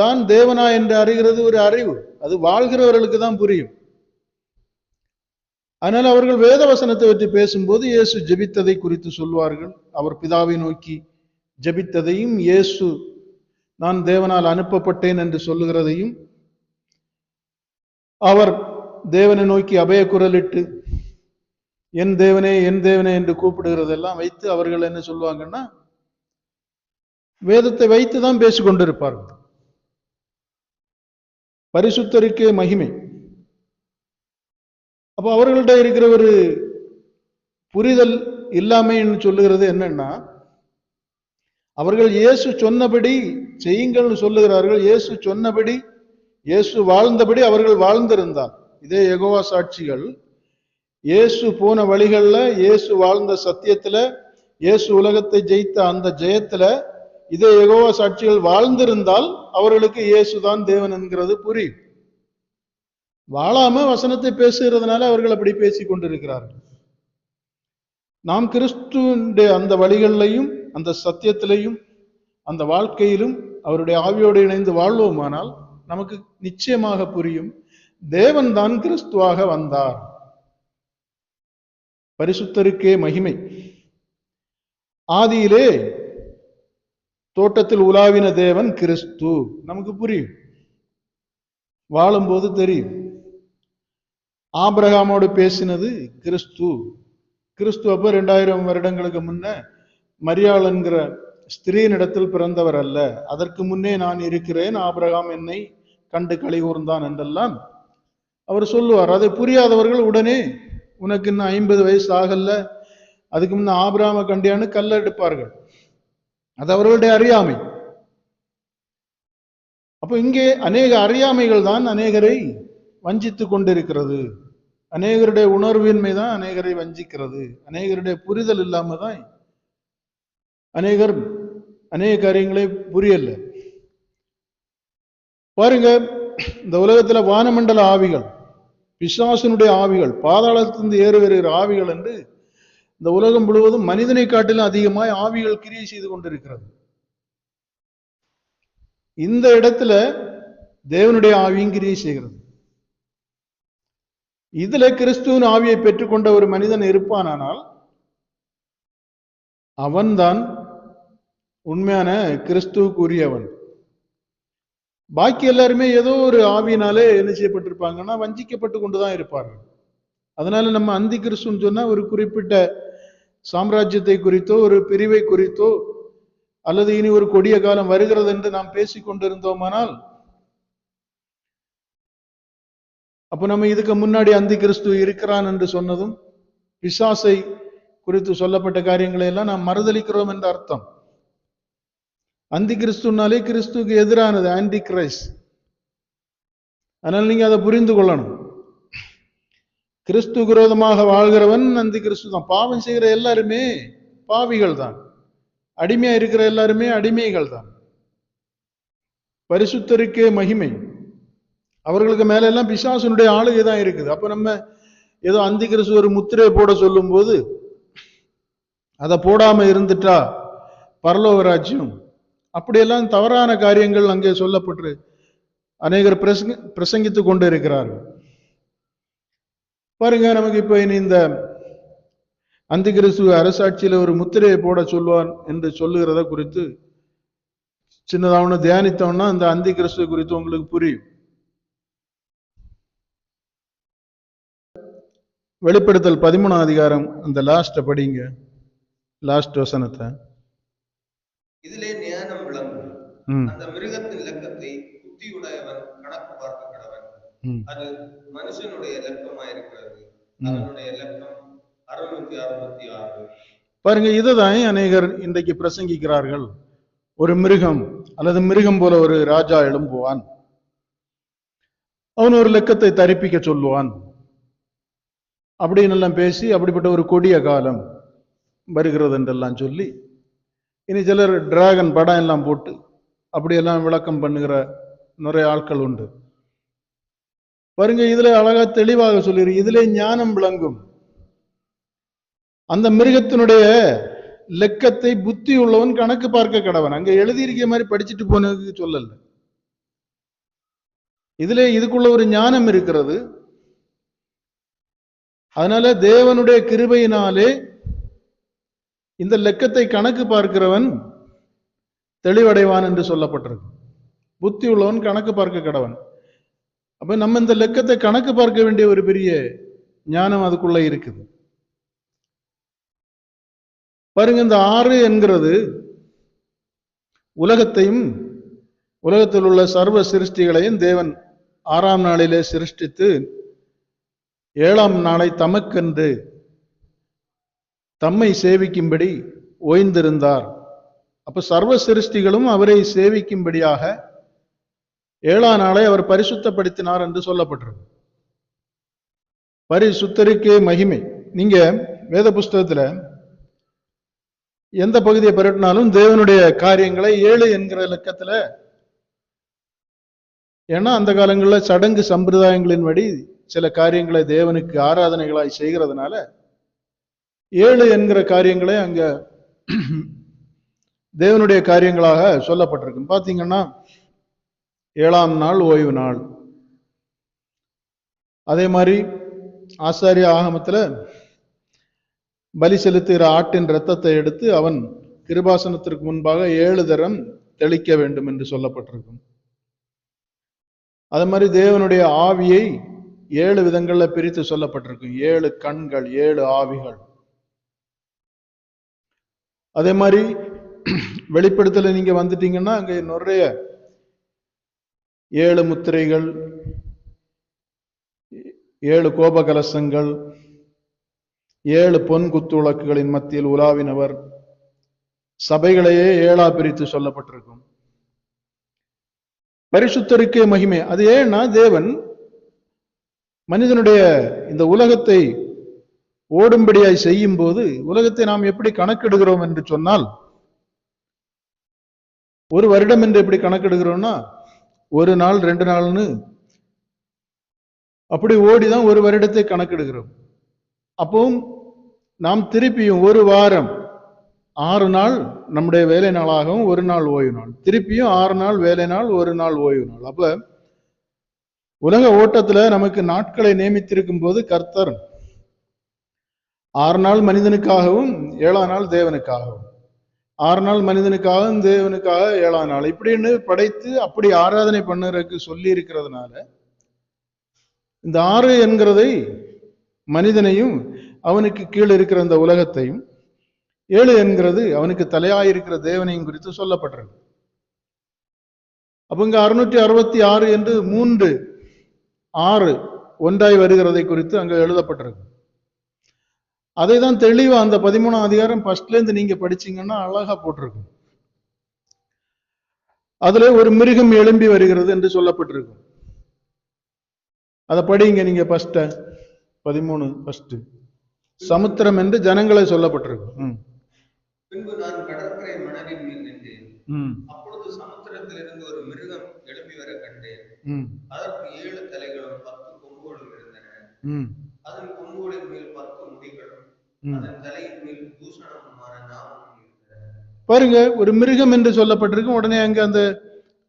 தான் தேவனா என்று அறிகிறது ஒரு அறிவு, அது வாழ்கிறவர்களுக்கு தான் புரியும். அதனால அவர்கள் வேத வசனத்தை பற்றி பேசும்போது இயேசு ஜெபித்ததை குறித்து சொல்வார்கள். அவர் பிதாவை நோக்கி ஜெபித்ததையும், இயேசு நான் தேவனால் அனுப்பப்பட்டேன் என்று சொல்லுகிறதையும், அவர் தேவனை நோக்கி அபய குரலிட்டு என் தேவனே என் தேவனே என்று கூப்பிடுகிறதெல்லாம் வைத்து அவர்கள் என்ன சொல்லுவாங்கன்னா, வேதத்தை வைத்து தான் பேசிக் கொண்டிருப்பார்கள். பரிசுத்தருக்கே மகிமை. அப்போ அவர்கள்ட்ட இருக்கிற ஒரு புரிதல் இல்லாமைன்னு சொல்லுகிறது என்னன்னா, அவர்கள் இயேசு சொன்னபடி செய்யுங்கள்னு சொல்லுகிறார்கள். இயேசு சொன்னபடி, இயேசு வாழ்ந்தபடி அவர்கள் வாழ்ந்திருந்தார். இதே யெகோவா சாட்சிகள் இயேசு போன வழிகள்ல, இயேசு வாழ்ந்த சத்தியத்துல, இயேசு உலகத்தை ஜெயித்த அந்த ஜெயத்துல இதே யெகோவா சாட்சிகள் வாழ்ந்திருந்தால் அவர்களுக்கு இயேசுதான் தேவன் என்கிறது புரியும். வாழாம வசனத்தை பேசுகிறதுனால அவர்கள் அப்படி பேசிக் கொண்டிருக்கிறார்கள். நாம் கிறிஸ்துவினுடைய அந்த வழிகளிலையும் அந்த சத்தியத்திலையும் அந்த வாழ்க்கையிலும் அவருடைய ஆவியோடு இணைந்து வாழ்வோமானால் நமக்கு நிச்சயமாக புரியும், தேவன் தான் கிறிஸ்துவாக வந்தார். பரிசுத்தருக்கே மகிமை. ஆதியிலே தோட்டத்தில் உலாவின தேவன் கிறிஸ்து. நமக்கு புரியும், வாழும்போது தெரியும். ஆபிரகாமோடு பேசினது கிறிஸ்து. கிறிஸ்து அப்ப 2000 வருடங்களுக்கு முன்ன மரியாள் என்கிற ஸ்திரீனிடத்தில் பிறந்தவர் அல்ல. அதற்கு முன்னே நான் இருக்கிறேன், ஆபிரகாம் என்னை கண்டு களி கூர்ந்தான் என்றெல்லாம் அவர் சொல்லுவார். அதை புரியாதவர்கள் உடனே உனக்கு இன்னும் 50 வயசு ஆகல, அதுக்கு முன்ன ஆபிரகாம கண்டியான்னு கல்ல எடுப்பார்கள். அது அவர்களுடைய அறியாமை. அப்போ இங்கே அநேக அறியாமைகள் தான் அநேகரை வஞ்சித்து கொண்டிருக்கிறது. அநேகருடைய உணர்வின்மை தான் அநேகரை வஞ்சிக்கிறது. அநேகருடைய புரிதல் இல்லாம தான் அநேக காரியங்களே புரியல. பாருங்க, இந்த உலகத்துல வானமண்டல ஆவிகள், பிசாசனுடைய ஆவிகள், பாதாளத்திலிருந்து ஏறி வருகிற ஆவிகள் என்று இந்த உலகம் முழுவதும் மனிதனை காட்டிலும் அதிகமாய் ஆவிகள் கிரியை செய்து கொண்டிருக்கிறது. இந்த இடத்துல தேவனுடைய ஆவியும் கிரியை செய்கிறது. இதுல கிறிஸ்துவின் ஆவியை பெற்றுக்கொண்ட ஒரு மனிதன் இருப்பானால் அவன்தான் உண்மையான கிறிஸ்துவுக்குரியவன். பாக்கி எல்லாருமே ஏதோ ஒரு ஆவியினாலே என்ன செய்யப்பட்டிருப்பாங்கன்னா வஞ்சிக்கப்பட்டு கொண்டுதான் இருப்பார்கள். அதனால நம்ம அந்தி கிறிஸ்துன்னு சொன்னா ஒரு குறிப்பிட்ட சாம்ராஜ்யத்தை குறித்தோ ஒரு பிரிவை குறித்தோ அல்லது இனி ஒரு கொடிய காலம் வருகிறது என்று நாம் பேசிக் கொண்டிருந்தோமானால் அப்ப நம்ம இதுக்கு முன்னாடி அந்தி கிறிஸ்து இருக்கிறான் என்று சொன்னதும் பிசாசை குறித்து சொல்லப்பட்ட காரியங்களை எல்லாம் நாம் மறுதலிக்கிறோம் என்ற அர்த்தம். அந்தி கிறிஸ்துனாலே கிறிஸ்துக்கு எதிரானது, ஆன்டி கிரைஸ்ட். அதனால நீங்க அதை புரிந்து கொள்ளணும். கிறிஸ்து விரோதமாக வாழ்கிறவன் அந்தி கிறிஸ்து தான். பாவம் செய்கிற எல்லாருமே பாவிகள் தான். அடிமையா இருக்கிற எல்லாருமே அடிமைகள் தான். பரிசுத்தருக்கே மகிமை. அவர்களுக்கு மேல எல்லாம் பிசாசனுடைய ஆளுகை தான் இருக்குது. அப்ப நம்ம ஏதோ அந்தி கிறிஸ்து ஒரு முத்திரை போட சொல்லும் போது அதை போடாம இருந்துட்டா பரலோக ராஜ்யம், அப்படியெல்லாம் தவறான காரியங்கள் அங்கே சொல்லப்பட்டு அநேகர் பிரசங்கித்துக் கொண்டு இருக்கிறார்கள். பாருங்க, நமக்கு இப்ப இனி இந்த அந்தி கிறிஸ்து அரசாட்சியில ஒரு முத்திரையை போட சொல்வான் என்று சொல்லுகிறத குறித்து சின்னதாவன தியானித்தோம்னா அந்த அந்தி கிறிஸ்து குறித்து உங்களுக்கு புரியும். வெளிப்படுத்தல் 13ஆம் அதிகாரம் அந்த லாஸ்ட் படிங்க, லாஸ்ட் வசனத்தை.
இதிலே ஞானம் விளங்கும். அந்த மிருகத்தின் இலக்கத்தை புத்தியுடையவன் கணக்கு பார்க்க கடவன். அது மனுஷனுடைய இலக்கமாயிருக்கிறது. அவனுடைய இலக்கம் 666.
பாருங்க, இதுதான் அநேகர் இன்றைக்கு பிரசங்கிக்கிறார்கள். ஒரு மிருகம் அல்லது மிருகம் போல ஒரு ராஜா எழும்புவான், அவன் ஒரு லக்கத்தை தரிப்பிக்க சொல்லுவான் அப்படின்னு எல்லாம் பேசி அப்படிப்பட்ட ஒரு கொடிய காலம் வருகிறது என்றெல்லாம் சொல்லி இனி சிலர் டிராகன் படம் எல்லாம் போட்டு அப்படியெல்லாம் விளக்கம் பண்ணுகிற நிறைய ஆட்கள் உண்டு. பாருங்க, இதுல அழகா தெளிவாக சொல்லிரு, இதுல ஞானம் விளங்கும். அந்த மிருகத்தினுடைய லெக்கத்தை புத்தி உள்ளவன் கணக்கு பார்க்க கடவன். அங்க எழுதியிருக்க மாதிரி படிச்சுட்டு போனதுக்கு சொல்லல. இதுல இதுக்குள்ள ஒரு ஞானம் இருக்கிறது. அதனால தேவனுடைய கிருபையினாலே இந்த லெக்கத்தை கணக்கு பார்க்கிறவன் தெளிவடைவான் என்று சொல்லப்பட்டிருக்கு. புத்தி உள்ளவன் கணக்கு பார்க்க கடவன். அப்ப நம்ம இந்த லெக்கத்தை கணக்கு பார்க்க வேண்டிய ஒரு பெரிய ஞானம் அதுக்குள்ள இருக்குது. பாருங்க, இந்த 6 என்கிறது உலகத்தையும் உலகத்தில் உள்ள சர்வ சிருஷ்டிகளையும் தேவன் 6ஆம் நாளிலே சிருஷ்டித்து 7ஆம் நாளை தமக்கென்று தம்மை சேவிக்கும்படி ஓய்ந்திருந்தார். அப்ப சர்வ சிருஷ்டிகளும் அவரை சேவிக்கும்படியாக 7ஆம் நாளை அவர் பரிசுத்தப்படுத்தினார் என்று சொல்லப்பட்டிருக்கு. பரிசுத்தருக்கே மகிமை. நீங்க வேத புஸ்தகத்துல எந்த பகுதியை பெறட்டினாலும் தேவனுடைய காரியங்களை 7 என்கிற இலக்கத்துல, ஏன்னா அந்த காலங்களில் சடங்கு சம்பிரதாயங்களின்படி சில காரியங்களை தேவனுக்கு ஆராதனைகளாய் செய்கிறதுனால 7 என்கிற காரியங்களை அங்க தேவனுடைய காரியங்களாக சொல்லப்பட்டிருக்கு. பாத்தீங்கன்னா 7ஆம் நாள் ஓய்வு நாள். அதே மாதிரி ஆசாரிய ஆகமத்துல பலி செலுத்துகிற ஆட்டின் இரத்தத்தை எடுத்து அவன் கிருபாசனத்திற்கு முன்பாக 7 தரம் தெளிக்க வேண்டும் என்று சொல்லப்பட்டிருக்கும். அதே மாதிரி தேவனுடைய ஆவியை 7 விதங்கள்ல பிரித்து சொல்லப்பட்டிருக்கு. 7 கண்கள், 7 ஆவிகள். அதே மாதிரி வெளிப்படுத்தல நீங்க வந்துட்டீங்கன்னா அங்க நிறைய 7 முத்திரைகள், 7 கோப கலசங்கள், 7 பொன் குத்துவிளக்குகளின் மத்தியில் உலாவினவர், சபைகளையே 7ஆ பிரித்து சொல்லப்பட்டிருக்கும். பரிசுத்தருக்கே மகிமை. அது ஏன்னா தேவன் மனிதனுடைய இந்த உலகத்தை ஓடும்படியாய் செய்யும் போது உலகத்தை நாம் எப்படி கணக்கெடுகிறோம் என்று சொன்னால், ஒரு வருடம் என்று எப்படி கணக்கெடுகிறோம்னா 1 நாள் 2 நாள்னு அப்படி ஓடிதான் ஒரு வருடத்தை கணக்கெடுக்கிறோம். அப்பவும் நாம் திருப்பியும் ஒரு வாரம் 6 நாள் நம்முடைய வேலை நாளாகவும் 1 நாள் ஓய்வு நாள், திருப்பியும் 6 நாள் வேலை நாள் 1 நாள் ஓய்வு நாள். அப்ப உலக ஓட்டத்துல நமக்கு நாட்களை நியமித்திருக்கும் போது கர்த்தர் 6 நாள் மனிதனுக்காகவும் 7ஆம் நாள் தேவனுக்காகவும், 6 நாள் மனிதனுக்காகவும் தேவனுக்காக 7ஆம் நாள் இப்படின்னு படைத்து அப்படி ஆராதனை பண்ணுறதுக்கு சொல்லி இருக்கிறதுனால இந்த 6 என்கிறதை மனிதனையும் அவனுக்கு கீழே இருக்கிற அந்த உலகத்தையும், 7 என்கிறது அவனுக்கு தலையாயிருக்கிற தேவனையும் குறித்து சொல்லப்பட்டிருக்கு. அப்ப இங்க 666 என்று 3 6 ஒன்றாய் வருகிறதை குறித்து அங்க எழுதப்பட்டிருக்கு. அதை தான் தெளிவா அந்த 13ஆம் அதிகாரம் ஃபர்ஸ்ட்ல இருந்து நீங்க படிச்சீங்கன்னா அழகா போட்டிருக்கு. அதுல ஒரு மிருகம் எழும்பி வருகிறது என்று சொல்லப்பட்டிருக்கு. அதை படிங்க நீங்க ஃபர்ஸ்ட் 13 ஃபர்ஸ்ட். சமுத்திரம் என்று ஜனங்களை சொல்லப்பட்டிருக்கு.
பின்பு நான் கடற்கரை மணலின் மேல் நின்றேன். அப்பொழுது சமுத்திரத்திலிருந்து ஒரு மிருகம் எழும்பி வர கண்டேன். அதற்கு 7 தலைகளும் 10 கொம்புகளும் இருந்தன. அதன் கொம்புகளின் மேல் 10 முடிகளும் அதன் தலையின் மேல் பூஷணமுமான நாமமும் இருந்தன.
பாருங்க, ஒரு மிருகம் என்று சொல்லப்பட்டிருக்கு. உடனே அங்க அந்த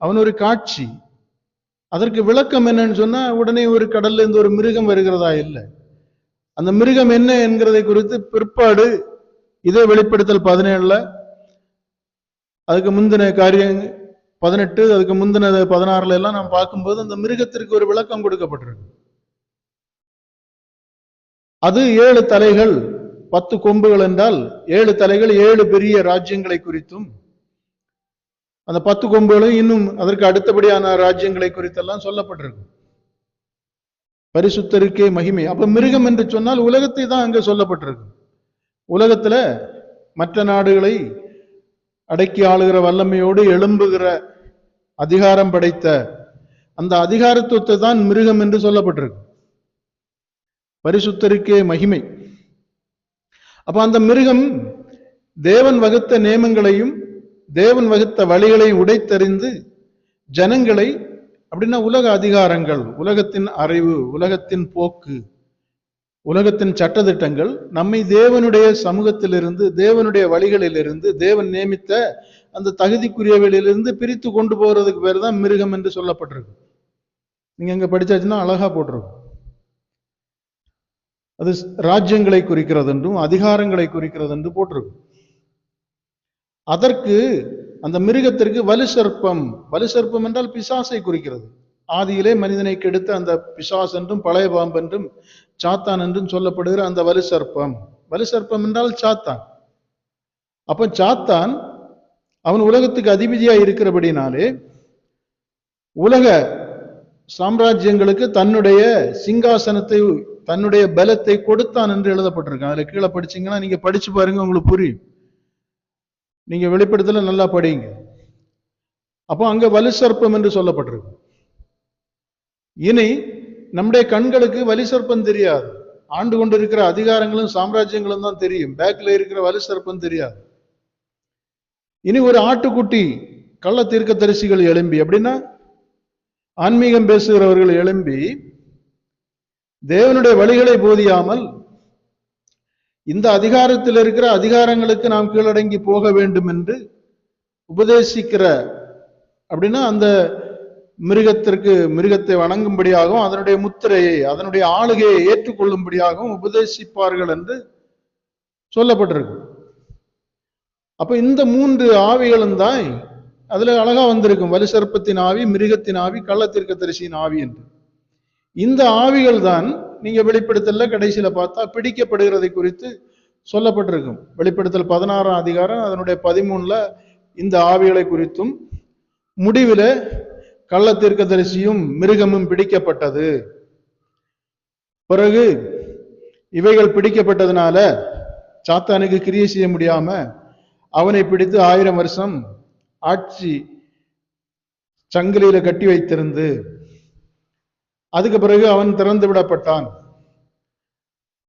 அவன் ஒரு காட்சி. அதற்கு விளக்கம் என்னன்னு சொன்னா, உடனே ஒரு கடல்ல இருந்து ஒரு மிருகம் வருகிறதா இல்லை. அந்த மிருகம் என்ன என்கிறதை குறித்து பிற்பாடு இதே வெளிப்படுத்தல் 17 அதுக்கு முந்தின காரியம் 18 அதுக்கு முந்தின 16 எல்லாம் நாம் பார்க்கும்போது அந்த மிருகத்திற்கு ஒரு விளக்கம் கொடுக்கப்பட்டிருக்கு. அது 7 தலைகள் 10 கொம்புகள் என்றால் 7 தலைகள் 7 பெரிய ராஜ்யங்களை குறித்தும், அந்த 10 கொம்புகளும் இன்னும் அதற்கு அடுத்தபடியான ராஜ்யங்களை குறித்தெல்லாம் சொல்லப்பட்டிருக்கு. பரிசுத்தருக்கே மகிமை. அப்ப மிருகம் என்று சொன்னால் உலகத்தை தான் அங்க சொல்லப்பட்டிருக்கு. உலகத்துல மற்ற நாடுகளை அடக்கி ஆளுகிற வல்லமையோடு எழும்புகிற அதிகாரம் படைத்த அந்த அதிகாரத்துவத்தை தான் மிருகம் என்று சொல்லப்பட்டிருக்கு. பரிசுத்தருக்கே மகிமை. அப்ப அந்த மிருகம் தேவன் வகுத்த நியமங்களையும் தேவன் வகுத்த வழிகளையும் உடைத்தறிந்து ஜனங்களை, அப்படின்னா உலக அதிகாரங்கள், உலகத்தின் அறிவு, உலகத்தின் போக்கு, உலகத்தின் சட்டதிட்டங்கள் நம்மை தேவனுடைய சமூகத்திலிருந்து, தேவனுடைய வழிகளிலிருந்து, தேவன் நியமித்த அந்த தகுதிக்குரியவர்களிலிருந்து பிரித்து கொண்டு போறதுக்கு பேர் தான் மிருகம் என்று சொல்லப்பட்டிருக்கு. நீங்க அங்க படிச்சாச்சுன்னா அழகா போட்டிருக்கும். அது ராஜ்யங்களை குறிக்கிறது என்றும் அதிகாரங்களை குறிக்கிறது என்று போட்டிருக்கும். அதற்கு அந்த மிருகத்திற்கு வலுசர்ப்பம், வலுசர்ப்பம் என்றால் பிசாசை குறிக்கிறது. ஆதியிலே மனிதனை கெடுத்த அந்த பிசாஸ் என்றும் பழைய பாம்பு என்றும் சாத்தான் என்றும் சொல்லப்படுகிற அந்த வலுசர்ப்பம். வலுசர்ப்பம் என்றால் சாத்தான். அப்ப சாத்தான் அவன் உலகத்துக்கு அதிபதியா இருக்கிறபடினாலே உலக சாம்ராஜ்யங்களுக்கு தன்னுடைய சிங்காசனத்தை, தன்னுடைய பலத்தை கொடுத்தான் என்று எழுதப்பட்டிருக்கு. அதுல கீழே படிச்சீங்கன்னா நீங்க படிச்சு பாருங்க, உங்களுக்கு புரியும். நீங்க வெளிப்படுத்தல நல்லா படிங்க. அப்போ அங்க வலுசர்ப்பம் என்று சொல்லப்பட்டிருக்கு. இனி நம்முடைய கண்களுக்கு வலுசர்ப்பம் தெரியாது. ஆண்டு கொண்டு இருக்கிற அதிகாரங்களும் சாம்ராஜ்யங்களும் தான் தெரியும். பேக்ல இருக்கிற வலுசர்ப்பம் தெரியாது. இனி ஒரு ஆட்டுக்குட்டி கள்ள தீர்க்கதரிசிகள் எழும்பி, அப்படின்னா ஆன்மீகம் பேசுகிறவர்கள் எழும்பி தேவனுடைய வழிகளை போதியாமல் இந்த அதிகாரத்தில் இருக்கிற அதிகாரங்களுக்கு நாம் கீழடங்கி போக வேண்டும் என்று உபதேசிக்கிற, அப்படின்னா அந்த மிருகத்தை வணங்கும்படியாகவும் அதனுடைய முத்திரையை, அதனுடைய ஆளுகையை ஏற்றுக்கொள்ளும்படியாகவும் உபதேசிப்பார்கள் என்று சொல்லப்பட்டிருக்கு. அப்ப இந்த 3 ஆவிகளும் தான் அதுல அழகா வந்திருக்கும். வலுசர்ப்பத்தின் ஆவி, மிருகத்தின் ஆவி, கள்ளத்தீர்க்கதரிசியின் ஆவி என்று. இந்த ஆவிகள் தான் நீங்க வெளிப்படுத்தல கடைசியில பார்த்தா பிடிக்கப்படுகிறதை குறித்து சொல்லப்பட்டிருக்கும். வெளிப்படுத்தல் 16ஆம் அதிகாரம் அதனுடைய 13 இந்த ஆவிகளை குறித்தும், முடிவில கள்ள தீர்க்கதரிசியும் மிருகமும் பிடிக்கப்பட்டது. பிறகு இவைகள் பிடிக்கப்பட்டதுனால சாத்தானுக்கு கிரியை செய்ய முடியாம அவனை பிடித்து 1000 வருஷம் ஆட்சி சங்கிலியில கட்டி வைத்திருந்து அதுக்கு பிறகு அவன் திறந்து விடப்பட்டான்.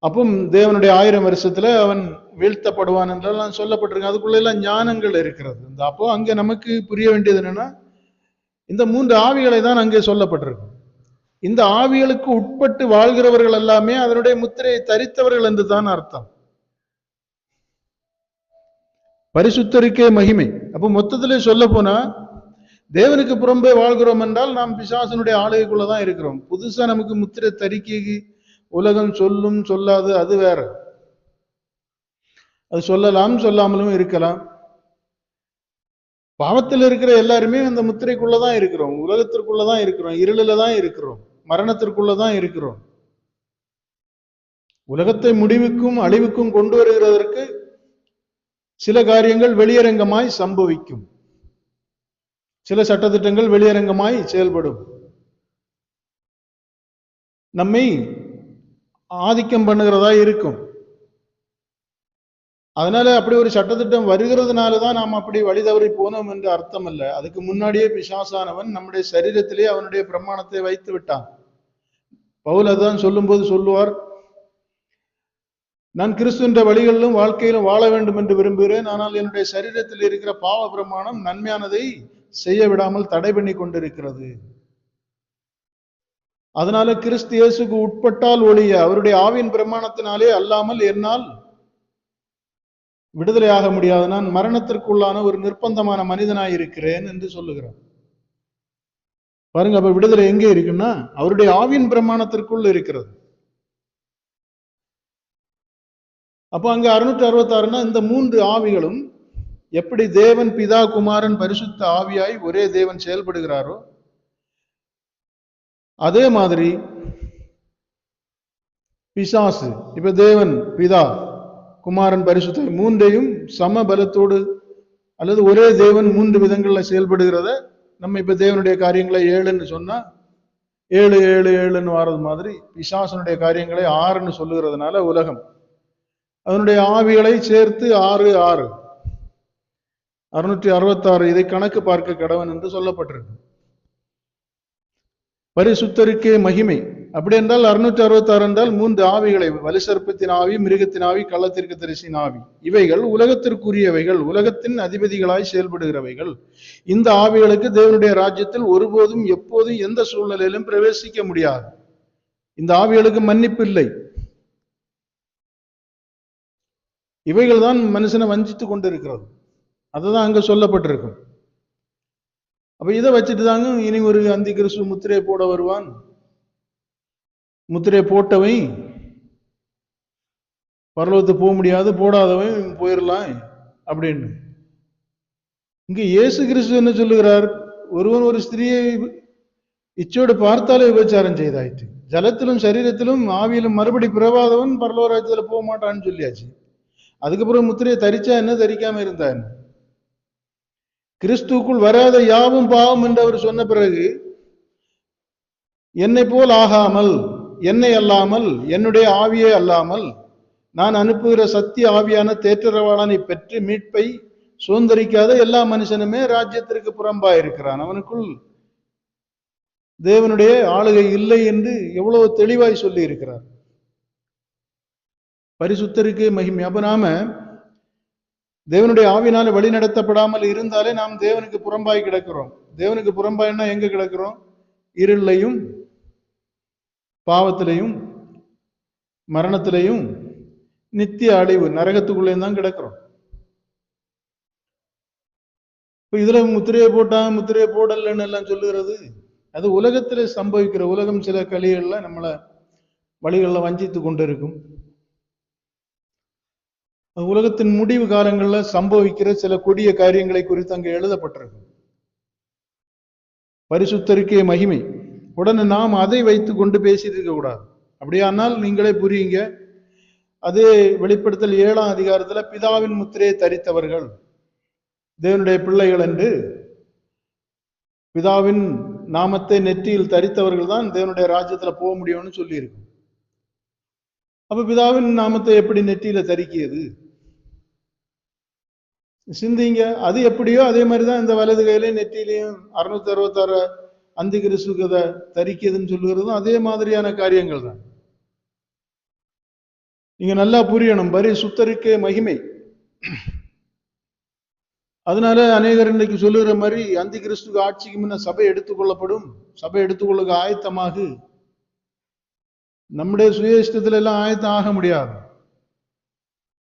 அப்போ தேவனுடைய 1000 வருஷத்துல அவன் வீழ்த்தப்படுவான் என்றெல்லாம் சொல்லப்பட்டிருக்கு. அதுக்குள்ள எல்லாம் ஞானங்கள் இருக்கிறது. அப்போ அங்க நமக்கு புரிய வேண்டியது என்னன்னா, இந்த 3 ஆவிகளை தான் அங்கே சொல்லப்பட்டிருக்கு. இந்த ஆவிகளுக்கு உட்பட்டு வாழ்கிறவர்கள் எல்லாமே அதனுடைய முத்திரையை தரித்தவர்கள் என்று தான் அர்த்தம். பரிசுத்தருக்கே மகிமை. அப்போ மொத்தத்திலே சொல்ல போனா தேவனுக்கு புறம்பே வாழ்கிறோம் என்றால் நாம் பிசாசனுடைய ஆளுகைக்குள்ளதான் இருக்கிறோம். புதுசா நமக்கு முத்திரை தரிக்கி உலகம் சொல்லும் சொல்லாது அது வேற. அது சொல்லலாம் சொல்லாமலும் இருக்கலாம். பாவத்தில் இருக்கிற எல்லாருமே அந்த முத்திரைக்குள்ளதான் இருக்கிறோம், உலகத்திற்குள்ளதான் இருக்கிறோம், இருளில தான் இருக்கிறோம், மரணத்திற்குள்ளதான் இருக்கிறோம். உலகத்தை முடிவுக்கும் அழிவுக்கும் கொண்டு வருகிறதற்கு சில காரியங்கள் வெளியரங்கமாய் சம்பவிக்கும், சில சட்டத்திட்டங்கள் வெளியரங்கமாய் செயல்படும், நம்மை ஆதிக்கம் பண்ணுகிறதா இருக்கும். அதனால அப்படி ஒரு சட்டத்திட்டம் வருகிறதுனாலதான் நாம் அப்படி வழி தவறி போனோம் என்று அர்த்தம் அல்ல. அதுக்கு முன்னாடியே பிசாசானவன் நம்முடைய சரீரத்திலே அவனுடைய பிரமாணத்தை வைத்து விட்டான். பவுல் அதான் சொல்லும் போது சொல்லுவார், நான் கிறிஸ்துவின் வழிகளிலும் வாழ்க்கையிலும் வாழ வேண்டும் என்று விரும்புகிறேன், ஆனால் என்னுடைய சரீரத்தில் இருக்கிற பாவ பிரமாணம் நன்மையானதை செய்ய விடாமல் தடை பண்ணி கொண்டிருக்கிறது. அதனால கிறிஸ்து இயேசுக்கு உட்பட்டால் ஒழிய அவருடைய ஆவியின் பிரமாணத்தினாலே அல்லாமல் என்னால் விடுதலையாக முடியாது, நான் மரணத்திற்குள்ளான ஒரு நிர்பந்தமான மனிதனாய் இருக்கிறேன் என்று சொல்லுகிறார். பாருங்க, அப்ப விடுதலை எங்கே இருக்குன்னா அவருடைய ஆவியின் பிரமாணத்திற்குள் இருக்கிறது. அப்ப அங்க 666 இந்த 3 ஆவிகளும் எப்படி தேவன் பிதா குமாரன் பரிசுத்த ஆவியாய் ஒரே தேவன் செயல்படுகிறாரோ அதே மாதிரி பிசாசு இப்ப தேவன் பிதா குமாரன் பரிசுத்த மூன்றையும் சம பலத்தோடு அல்லது ஒரே தேவன் 3 விதங்கள்ல செயல்படுகிறத நம்ம இப்ப தேவனுடைய காரியங்களை 7ன்னு சொன்னா 7 7 7ன்னு வாரது மாதிரி பிசாசனுடைய காரியங்களை 6ன்னு சொல்லுகிறதுனால உலகம் அதனுடைய ஆவிகளை சேர்த்து 6 6 666 இதை கணக்கு பார்க்க கடவன் என்று சொல்லப்பட்டிருக்கு. பரிசுத்தருக்கே மகிமை. அப்படி என்றால் 666 என்றால் 3 ஆவிகளை, வலுசர்ப்பத்தின் ஆவி, மிருகத்தின் ஆவி, கள்ளத்திற்கு தரிசின் ஆவி, இவைகள் உலகத்திற்குரியவைகள், உலகத்தின் அதிபதிகளாய் செயல்படுகிறவைகள். இந்த ஆவிகளுக்கு தேவனுடைய ராஜ்யத்தில் ஒருபோதும் எப்போதும் எந்த சூழ்நிலையிலும் பிரவேசிக்க முடியாது. இந்த ஆவிகளுக்கு மன்னிப்பு இல்லை. இவைகள் தான் மனுஷனை வஞ்சித்துக் கொண்டிருக்கிறது. அதுதான் அங்க சொல்லப்பட்டிருக்கும். அப்ப இதை வச்சுட்டு தாங்க இனி ஒரு அந்தி கிறிஸ்து முத்திரை போட வருவான், முத்திரை போட்டவை பரலோகத்து போக முடியாது, போடாதவன் போயிடலாம் அப்படின்னு. இங்க இயேசு கிறிஸ்து என்ன சொல்லுகிறார்? ஒருவன் ஒரு ஸ்திரியை இச்சோடு பார்த்தாலே விபச்சாரம் செய்தாயிற்று, ஜலத்திலும் சரீரத்திலும் ஆவியிலும் மறுபடி பிறவாதவன் பரலோக ராஜ்யத்துல போக மாட்டான்னு சொல்லியாச்சு. அதுக்கப்புறம் முத்திரையை தரிச்சா என்ன, தரிக்காம இருந்தா என்ன? கிறிஸ்துக்குள் வராத யாவும் பாவம் என்று அவர் சொன்ன பிறகு என்னை போல் ஆகாமல், என்னை அல்லாமல், என்னுடைய ஆவியே அல்லாமல் நான் அனுப்புகிற சத்திய ஆவியான தேற்றரவாளனை பெற்று மீட்பை சுதந்திரிக்காத எல்லா மனுஷனுமே ராஜ்யத்திற்கு புறம்பாயிருக்கிறான். அவனுக்குள் தேவனுடைய ஆளுகை இல்லை என்று எவ்வளவு தெளிவாய் சொல்லி இருக்கிறார். பரிசுத்தருக்கு மகிமை. அப்ப நாம தேவனுடைய ஆவினால வழி நடத்தப்படாமல் இருந்தாலே நாம் தேவனுக்கு புறம்பாய் கிடக்கிறோம். தேவனுக்கு புறம்பாய்னா எங்க கிடக்கிறோம்? இருளையும் பாவத்திலையும் மரணத்திலையும் நித்திய அழிவு நரகத்துக்குள்ளேயும் தான் கிடக்கிறோம். இப்ப இதுல முத்திரையை போட்டான் முத்திரையை போடலன்னு எல்லாம் சொல்லுகிறது அது உலகத்துல சம்பவிக்கிற, உலகம் சில களிகள்ல நம்மளை வழிகளில் வஞ்சித்து கொண்டு இருக்கும். உலகத்தின் முடிவு காலங்கள்ல சம்பவிக்கிற சில கொடிய காரியங்களை குறித்து அங்க எழுதப்பட்டிருக்கு. பரிசுத்தருக்கே மகிமை. உடனே நாம் அதை வைத்து கொண்டு பேசிட்டு இருக்க கூடாது. அப்படியானால் நீங்களே புரியுங்க. அதே வெளிப்படுத்தல் 7ஆம் அதிகாரத்துல பிதாவின் முத்திரையை தரித்தவர்கள் தேவனுடைய பிள்ளைகள் என்று, பிதாவின் நாமத்தை நெற்றியில் தரித்தவர்கள் தான் தேவனுடைய ராஜ்யத்துல போக முடியும்னு சொல்லி இருக்கு. அப்ப பிதாவின் நாமத்தை எப்படி நெற்றியில தரிக்கியது? சிந்திங்க. அது எப்படியோ அதே மாதிரிதான் இந்த வலது கையிலையும் நெற்றிலையும் 666 அந்தி கிறிஸ்துவ தரிக்கியதுன்னு சொல்லுகிறதும் அதே மாதிரியான காரியங்கள் தான். நீங்க நல்லா புரியணும். பரிசுத்தருக்கே மகிமை. அதனால அநேகர் இன்னைக்கு சொல்லுகிற மாதிரி அந்தி கிறிஸ்துவ ஆட்சிக்கு முன்ன சபை எடுத்துக்கொள்ளப்படும், சபை எடுத்துக்கொள்ளுக ஆயத்தமாகு. நம்முடைய சுய இஷ்டத்துல எல்லாம் ஆயத்தம் ஆக முடியாது.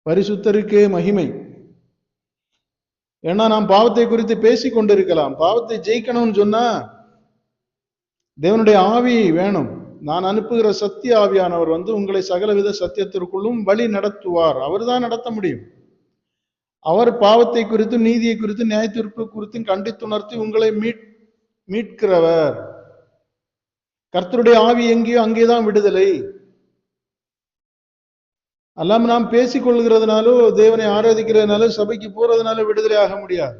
பரிசுத்தருக்கே மகிமை. ஏன்னா நாம் பாவத்தை குறித்து பேசி கொண்டிருக்கலாம். பாவத்தை ஜெயிக்கணும்னு சொன்னா தேவனுடைய ஆவி வேணும். நான் அனுப்புகிற சத்திய ஆவியானவர் உங்களை சகலவித சத்தியத்திற்குள்ளும் வழி நடத்துவார். அவர் தான் நடத்த முடியும். அவர் பாவத்தை குறித்தும் நீதியை குறித்தும் நியாயத்தீர்ப்பு குறித்தும் கண்டித்துணர்த்தி உங்களை மீட்கிறவர். கர்த்தருடைய ஆவி எங்கேயோ அங்கேதான் விடுதலை. அல்லாம நாம் பேசிக் கொள்கிறதுனாலோ தேவனை ஆராதிக்கிறதுனாலோ சபைக்கு போறதுனால விடுதலை ஆக முடியாது.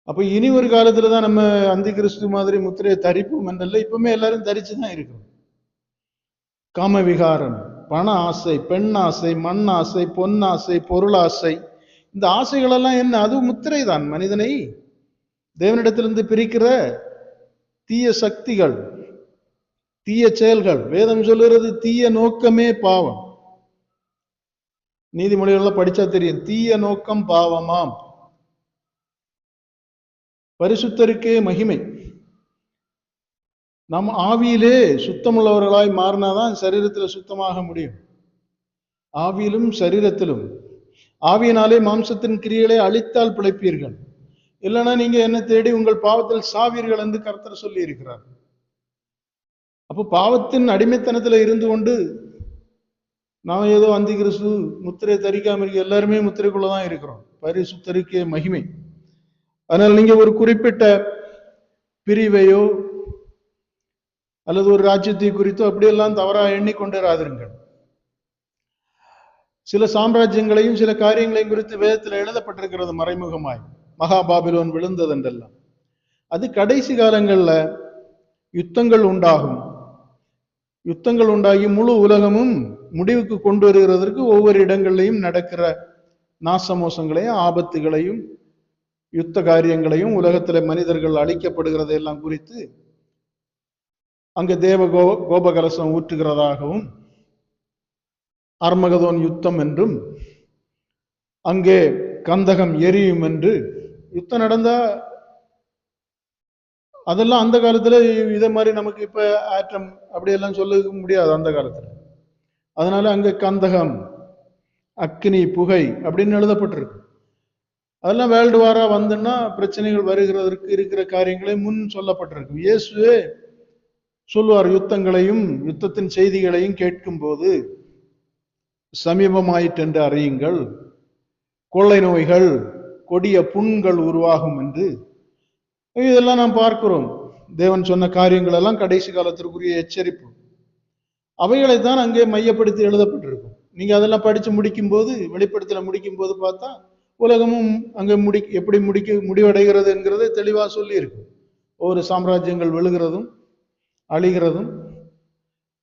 அப்ப இனி ஒரு காலத்துலதான் நம்ம அந்தி கிறிஸ்து மாதிரி முத்திரையை தரிப்போம் என்றல்ல, இப்பவுமே எல்லாரும் தரிச்சுதான் இருக்கிறோம். காம விகாரம், பண ஆசை, பெண் ஆசை, மண் ஆசை, பொன் ஆசை, பொருள் ஆசை, இந்த ஆசைகள் எல்லாம் என்ன? அது முத்திரை தான். மனிதனை தேவனிடத்திலிருந்து பிரிக்கிற தீய சக்திகள், தீய செயல்கள். வேதம் சொல்லுறது தீய நோக்கமே பாவம். நீதிமொழிகள்லாம் படிச்சா தெரியும், தீய நோக்கம் பாவமாம். பரிசுத்தருக்கே மகிமை. நம் ஆவியிலே சுத்தமுள்ளவர்களாய் மாறினாதான் சரீரத்தில் சுத்தமாக முடியும். ஆவியிலும் சரீரத்திலும். ஆவியினாலே மாம்சத்தின் கிரியைகளை அழித்தால் பிழைப்பீர்கள், இல்லைன்னா நீங்க என்ன தேடி உங்கள் பாவத்தில் சாவீர்கள் என்று கர்த்தர் சொல்லி இருக்கிறார். அப்போ பாவத்தின் அடிமைத்தனத்துல இருந்து கொண்டு நாம் ஏதோ அந்தி கிறிஸ்து முத்திரை தரிக்காம இருக்க, எல்லாருமே முத்திரைக்குள்ளதான் இருக்கிறோம். பரிசுத்தருக்கே மகிமை. அதனால நீங்க ஒரு குறிப்பிட்ட பிரிவையோ அல்லது ஒரு ராஜ்யத்தை குறித்தோ அப்படியெல்லாம் தவறாக எண்ணிக்கொண்டிராதிருங்கள். சில சாம்ராஜ்யங்களையும் சில காரியங்களையும் குறித்து வேதத்தில் எழுதப்பட்டிருக்கிறது மறைமுகமாய். மகாபாபிலோன் விழுந்தது என்றெல்லாம். அது கடைசி காலங்கள்ல யுத்தங்கள் உண்டாகும். யுத்தங்கள் உண்டாகி முழு உலகமும் முடிவுக்கு கொண்டு வருகிறதற்கு ஒவ்வொரு இடங்கள்லையும் நடக்கிற நாசமோசங்களையும் ஆபத்துகளையும் யுத்த காரியங்களையும் உலகத்துல மனிதர்கள் அழிக்கப்படுகிறதையெல்லாம் குறித்து அங்க தேவ கோபகலசம் ஊற்றுகிறதாகவும், அர்மகதோன் யுத்தம் என்றும், அங்கே கந்தகம் எரியும் என்று யுத்தம் நடந்தா அதெல்லாம் அந்த காலத்துல இதே மாதிரி நமக்கு இப்ப ஆட்டம் அப்படியெல்லாம் சொல்ல முடியாது அந்த காலத்துல. அதனால அங்க கந்தகம், அக்னி, புகை அப்படின்னு எழுதப்பட்டிருக்கு. அதெல்லாம் வேர்ல்டு வாரா வந்துன்னா பிரச்சனைகள் வருகிறதற்கு இருக்கிற காரியங்களே முன் சொல்லப்பட்டிருக்கு. இயேசுவே சொல்லுவார், யுத்தங்களையும் யுத்தத்தின் செய்திகளையும் கேட்கும் போது சமீபமாயிற்று என்று அறியுங்கள், கொள்ளை நோய்கள், கொடிய புண்கள் உருவாகும் என்று. இதெல்லாம் நாம் பார்க்கிறோம். தேவன் சொன்ன காரியங்கள் எல்லாம் கடைசி காலத்திற்குரிய எச்சரிப்பு. அவைகளைத்தான் அங்கே மையப்படுத்தி எழுதப்பட்டிருக்கும். நீங்க அதெல்லாம் படிச்சு முடிக்கும் போது, வெளிப்படுத்தல முடிக்கும் போது பார்த்தா உலகமும் அங்கே எப்படி முடிவடைகிறது என்கிறதை தெளிவா சொல்லி இருக்கு. ஒவ்வொரு சாம்ராஜ்யங்கள் விழுகிறதும் அழிகிறதும்.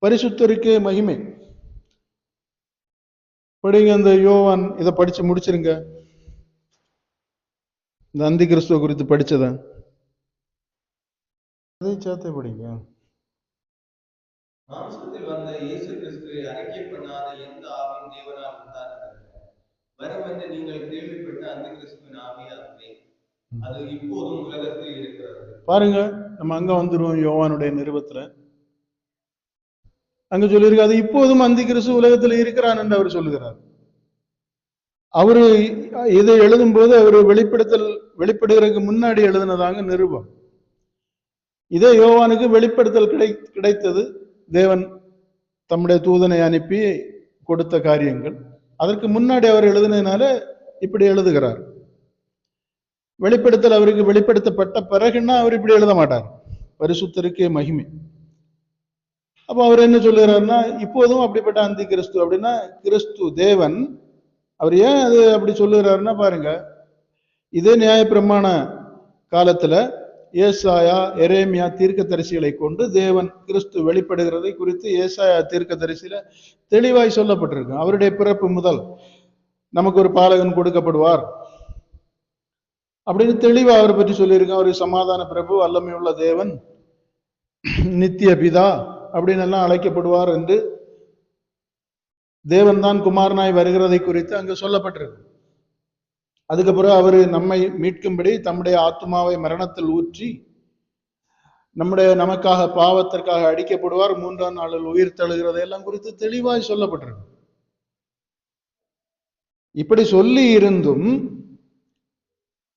பரிசுத்தருக்கே மகிமை. படிங்க, அந்த யோவான் இதை படிச்சு முடிச்சிருங்க, இந்த அந்தி கிறிஸ்துவ குறித்து படிச்சத அதை சேர்த்து படிங்க.
மாம்சத்தில் வந்த இயேசு கிறிஸ்துவை அறிக்கை பண்ணாத எந்த ஆவியும் தேவனால் உண்டானதல்ல. வரும் என்று நீங்கள் கேள்விப்பட்ட அந்த கிறிஸ்துவின் ஆவியாகவே அது இப்போதும் உலகத்தில் இருக்கிறது. பாருங்க,
நம்ம அங்க வந்துருவோம். யோவானுடைய நிருபத்துல அங்க சொல்லியிருக்கு, அது இப்போதும் அந்தி கிறிஸ்து உலகத்துல இருக்கிறான் என்று அவர் சொல்லுகிறார். அவரு இதை எழுதும் போது அவரு வெளிப்படுகிறதுக்கு முன்னாடி எழுதினதாங்க நிருபம். இதே யோவானுக்கு வெளிப்படுத்தல் கிடைத்தது. தேவன் தம்முடைய தூதனை அனுப்பி கொடுத்த காரியங்கள். அதற்கு முன்னாடி அவர் எழுதினதுனால இப்படி எழுதுகிறார். வெளிப்படுத்தல் அவருக்கு வெளிப்படுத்தப்பட்ட பிறகுன்னா அவர் இப்படி எழுத மாட்டார். பரிசுத்தருக்கே மகிமை. அப்ப அவர் என்ன சொல்லுகிறார்னா, இப்போதும் அப்படிப்பட்ட அந்தி கிறிஸ்து அப்படின்னா கிறிஸ்து தேவன். அவர் ஏன் அது அப்படி சொல்லுகிறாருன்னா பாருங்க, இதே நியாயப்பிரமாண காலத்துல ஏசாயா, எரேமியா தீர்க்கதரிசிகளை கொண்டு தேவன் கிறிஸ்து வெளிப்படுகிறதை குறித்து ஏசாயா தீர்க்கதரிசியில தெளிவாய் சொல்லப்பட்டிருக்கு. அவருடைய பிறப்பு முதல் நமக்கு ஒரு பாலகன் கொடுக்கப்படுவார் அப்படின்னு தெளிவா அவரை பற்றி சொல்லியிருக்கேன். அவர் சமாதான பிரபு, வல்லமையுள்ள தேவன், நித்திய பிதா அப்படின்னு எல்லாம் அழைக்கப்படுவார் என்று தேவன் தான் குமாரனாய் வருகிறதை குறித்து அங்கு சொல்லப்பட்டிருக்கு. அதுக்கப்புறம் அவரு நம்மை மீட்கும்படி தம்முடைய ஆத்மாவை மரணத்தில் ஊற்றி நமக்காக பாவத்திற்காக அடிக்கப்படுவார், 3ஆம் நாளில் உயிர் தழுகிறதையெல்லாம் குறித்து தெளிவாய் சொல்லப்பட்டிருக்கு. இப்படி சொல்லி இருந்தும்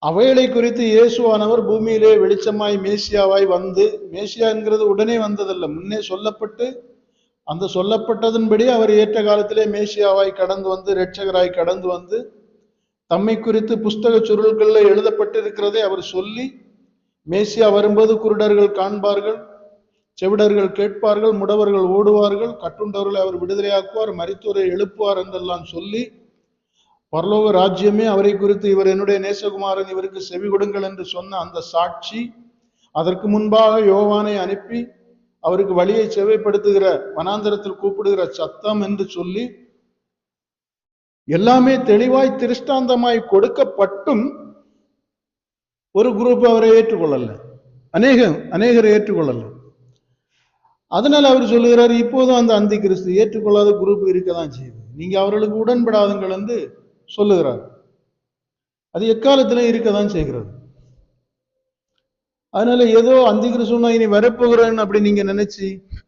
அவைகளை குறித்து இயேசுவானவர் பூமியிலே வெளிச்சமாய் மேசியாவாய் வந்து, மேசியா என்கிறது உடனே வந்ததல்ல, முன்னே சொல்லப்பட்டு அந்த சொல்லப்பட்டதன்படி அவர் ஏற்ற காலத்திலே மேசியாவாய் கடந்து வந்து, இரட்சகராய் கடந்து வந்து, தம்மை குறித்து புஸ்தக சுருள்களில் எழுதப்பட்டிருக்கிறதை அவர் சொல்லி, மேசியா வரும்போது குருடர்கள் காண்பார்கள், செவிடர்கள் கேட்பார்கள், முடவர்கள் ஓடுவார்கள், கட்டுண்டவர்களை அவர் விடுதலையாக்குவார், மரித்தோரை எழுப்புவார் என்றெல்லாம் சொல்லி பரலோக ராஜ்யமே அவரை குறித்து இவர் என்னுடைய நேசகுமாரன், இவருக்கு செவி கொடுங்கள் என்று சொன்ன அந்த சாட்சி, அதற்கு முன்பாக யோவானை அனுப்பி அவருக்கு வழியை செவைப்படுத்துகிற, வனாந்தரத்தில் கூப்பிடுகிற சத்தம் என்று சொல்லி எல்லாமே தெளிவாய் திருஷ்டாந்தமாய் கொடுக்கப்பட்டும் ஒரு குரூப் அவரை ஏற்றுக்கொள்ளல, அநேகரை ஏற்றுக்கொள்ளல. அதனால அவர் சொல்லுகிறார், இப்போதும் அந்த அந்தி கிறிஸ்து ஏற்றுக்கொள்ளாத குரூப் இருக்கதான் செய்யுது, நீங்க அவர்களுக்கு உடன்படாதுங்கள் என்று சொல்லுகிறார். அது எக்காலத்திலும் இருக்கதான் செய்கிறது. அதனால ஏதோ அந்தி கிறிஸ்துவ இனி வரப்போகிறேன் அப்படி நீங்க நினைச்சு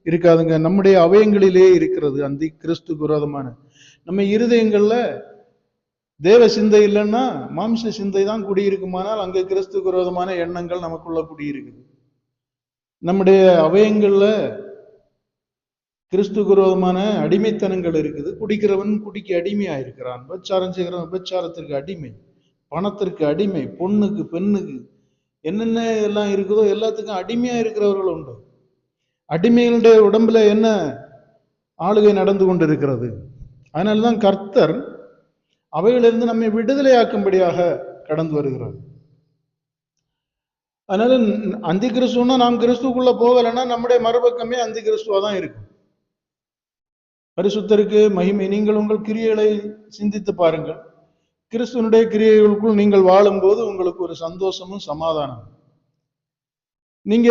இருக்காதுங்க. நம்முடைய அவயங்களிலே இருக்கிறது அந்தி கிறிஸ்து விரோதமான. நம்ம இருதயங்கள்ல தேவ சிந்தை இல்லைன்னா மாம்ச சிந்தை தான் குடியிருக்குமானால் அங்க கிறிஸ்து விரோதமான எண்ணங்கள் நமக்குள்ள குடியிருக்குது. நம்முடைய அவயங்கள்ல கிறிஸ்து விரோதமான அடிமைத்தனங்கள் இருக்குது. குடிக்கிறவன் குடிக்கு அடிமையா இருக்கிறான், விபச்சாரம் செய்கிறவன் விபச்சாரத்திற்கு அடிமை, பணத்திற்கு அடிமை, பொண்ணுக்கு பெண்ணுக்கு என்னென்ன எல்லாம் இருக்குதோ எல்லாத்துக்கும் அடிமையா இருக்கிறவர்கள் உண்டு. அடிமைகளுடைய உடம்புல என்ன ஆளுகை நடந்து கொண்டு இருக்கிறது. அதனால்தான் கர்த்தர் அவைகளிலிருந்து நம்மை விடுதலையாக்கும்படியாக கடந்து வருகிறார். அதனால அந்தி கிறிஸ்துவனா நாம் கிறிஸ்துக்குள்ள போகலைன்னா நம்முடைய மறுபக்கமே அந்தி கிறிஸ்துவா தான் இருக்கும். பரிசுத்தருக்கு மகிமை. நீங்கள் உங்கள் கிரியைகளை சிந்தித்து பாருங்கள். கிறிஸ்துவனுடைய கிரியைகளுக்குள் நீங்கள் வாழும்போது உங்களுக்கு ஒரு சந்தோஷமும் சமாதானம். நீங்க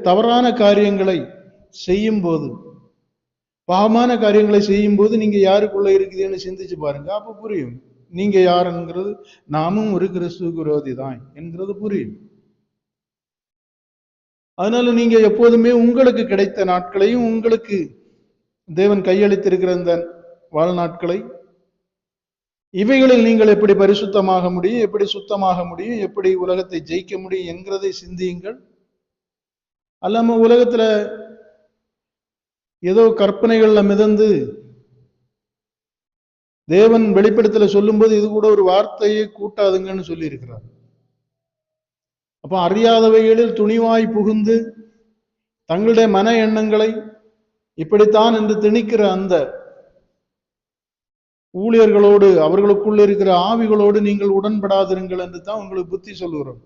தவறான காரியங்களை செய்யும் போது, பாவமான காரியங்களை செய்யும் போது நீங்க யாருக்குள்ள இருக்குதுன்னு சிந்திச்சு பாருங்க. அப்ப புரியும் நீங்க யாருங்கிறது. நாமும் ஒரு கிறிஸ்துவுக்கு விரோதி தான் என்கிறது புரியும். அதனால நீங்க எப்போதுமே உங்களுக்கு கிடைத்த நாட்களையும், உங்களுக்கு தேவன் கையளித்திருக்கிற இந்த வாழ்நாட்களை, இவைகளில் நீங்கள் எப்படி பரிசுத்தமாக முடியும், எப்படி சுத்தமாக முடியும், எப்படி உலகத்தை ஜெயிக்க முடியும் என்கிறதை சிந்தியுங்கள். அல்லாம உலகத்துல ஏதோ கற்பனைகள்ல மிதந்து தேவன் வெளிப்படுத்தல சொல்லும் போது இது கூட ஒரு வார்த்தையை கூட்டாதுங்கன்னு சொல்லி இருக்கிறார். அப்ப அறியாதவைகளில் துணிவாய் புகுந்து தங்களுடைய மன எண்ணங்களை இப்படித்தான் என்று திணிக்கிற அந்த ஊழியர்களோடு, அவர்களுக்குள்ள இருக்கிற ஆவிகளோடு நீங்கள் உடன்படாதிருங்கள் என்று தான் உங்களுக்கு புத்தி சொல்லுகிறோம்.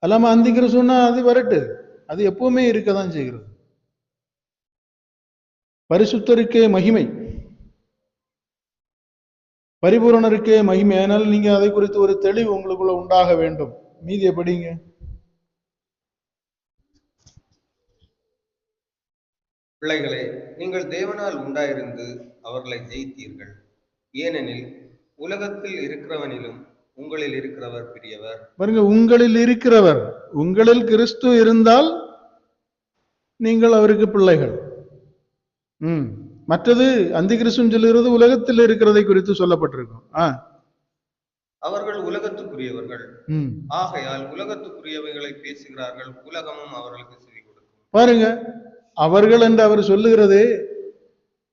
அல்லாம அந்திக்கிற சொன்னா அது வரட்டு, அது எப்பவுமே இருக்கதான் செய்கிறது. பரிசுத்தருக்கே மகிமை, பரிபூரணருக்கே மகிமை. அதனால நீங்க அதை குறித்து ஒரு தெளிவு உங்களுக்குள்ள உண்டாக வேண்டும். மீதியை படிங்க.
பிள்ளைகளே, நீங்கள் தேவனால் உண்டாயிருந்து அவர்களை ஜெயித்தீர்கள். ஏனெனில் உலகத்தில் இருக்கிறவனிலும் உங்களில் இருக்கிறவர் பெரியவர். பாருங்க,
உங்களில் இருக்கிறவர். உங்களில் கிறிஸ்து இருந்தால் நீங்கள் அவருக்கு பிள்ளைகள். மற்றது அந்தி கிறிஸ்துன்னு சொல்லுகிறது உலகத்தில் இருக்கிறதை குறித்து சொல்லப்பட்டிருக்கும்.
அவர்கள் உலகத்துக்குரியவர்கள், ஆகையால் உலகத்துக்குரியவைகளை பேசுகிறார்கள், உலகமும் அவர்களுக்கு செவி கொடுக்கும்.
பாருங்க, அவர்கள் என்று அவர் சொல்லுகிறதே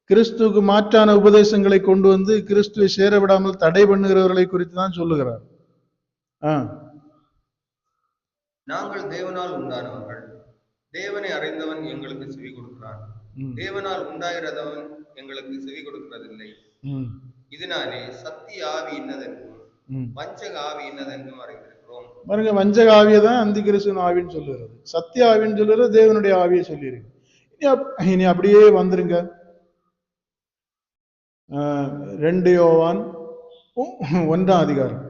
கிறிஸ்துவுக்கு மாற்றான உபதேசங்களை கொண்டு வந்து கிறிஸ்துவை சேர விடாமல் தடை பண்ணுகிறவர்களை குறித்து தான் சொல்லுகிறார்.
நாங்கள் தேவனால் உண்டானவர்கள், தேவனை அறிந்தவன் எங்களுக்கு செவி கொடுக்கிறான், தேவனால் உண்டாகிறதவன் எங்களுக்கு செவி கொடுக்கிறதில்லை. இதனாலே சத்திய ஆவி இன்னதென்றும் வஞ்சக ஆவி இன்னதென்றும் அறிந்திருக்கிறோம்.
பாருங்க, வஞ்சக ஆவியை தான் அந்தி கிறிஸ்துவின் ஆவின்னு சொல்லுகிறது, சத்திய ஆவின்னு சொல்லுறது தேவனுடைய ஆவியை சொல்லியிருக்கு. இனி அப்படியே வந்துருங்க. 2 யோவான் 1ஆம் அதிகாரம்.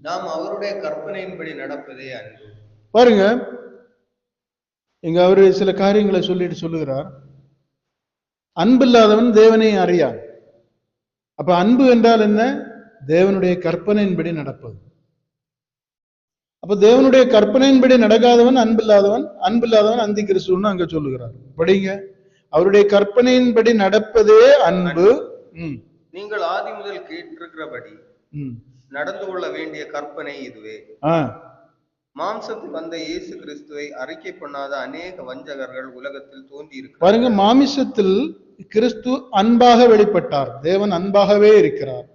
நாம் அவருடைய கற்பனையின்படி நடப்பதே அன்பு.
பாருங்க, இங்க அவரு சில காரியங்களை சொல்லிட்டு சொல்லுகிறார். அன்பில்லாதவன் தேவனை அறியான். அப்ப அன்பு என்றால் என்ன? தேவனுடைய கற்பனையின்படி நடப்பது. அப்ப தேவனுடைய கற்பனையின்படி நடக்காதவன் அன்பில்லாதவன், அன்பில்லாதவன் அந்தி கிறிஸ்துன்னு அங்க சொல்லுகிறார். படிங்க, அவருடைய கற்பனையின்படி நடப்பதே அன்பு.
நீங்கள் ஆதி முதல் கேட்டிருக்கிறபடி நடந்து கொள்ள வேண்டிய கற்பனை இதுவே. மாம்சத்தில் வந்த இயேசு கிறிஸ்துவை அறிக்கை பண்ணாத அநேக வஞ்சகர்கள் உலகத்தில் தோன்றி இருக்கிறார்.
பாருங்க, மாமிசத்தில் கிறிஸ்து அன்பாக வெளிப்பட்டார். தேவன் அன்பாகவே இருக்கிறார்.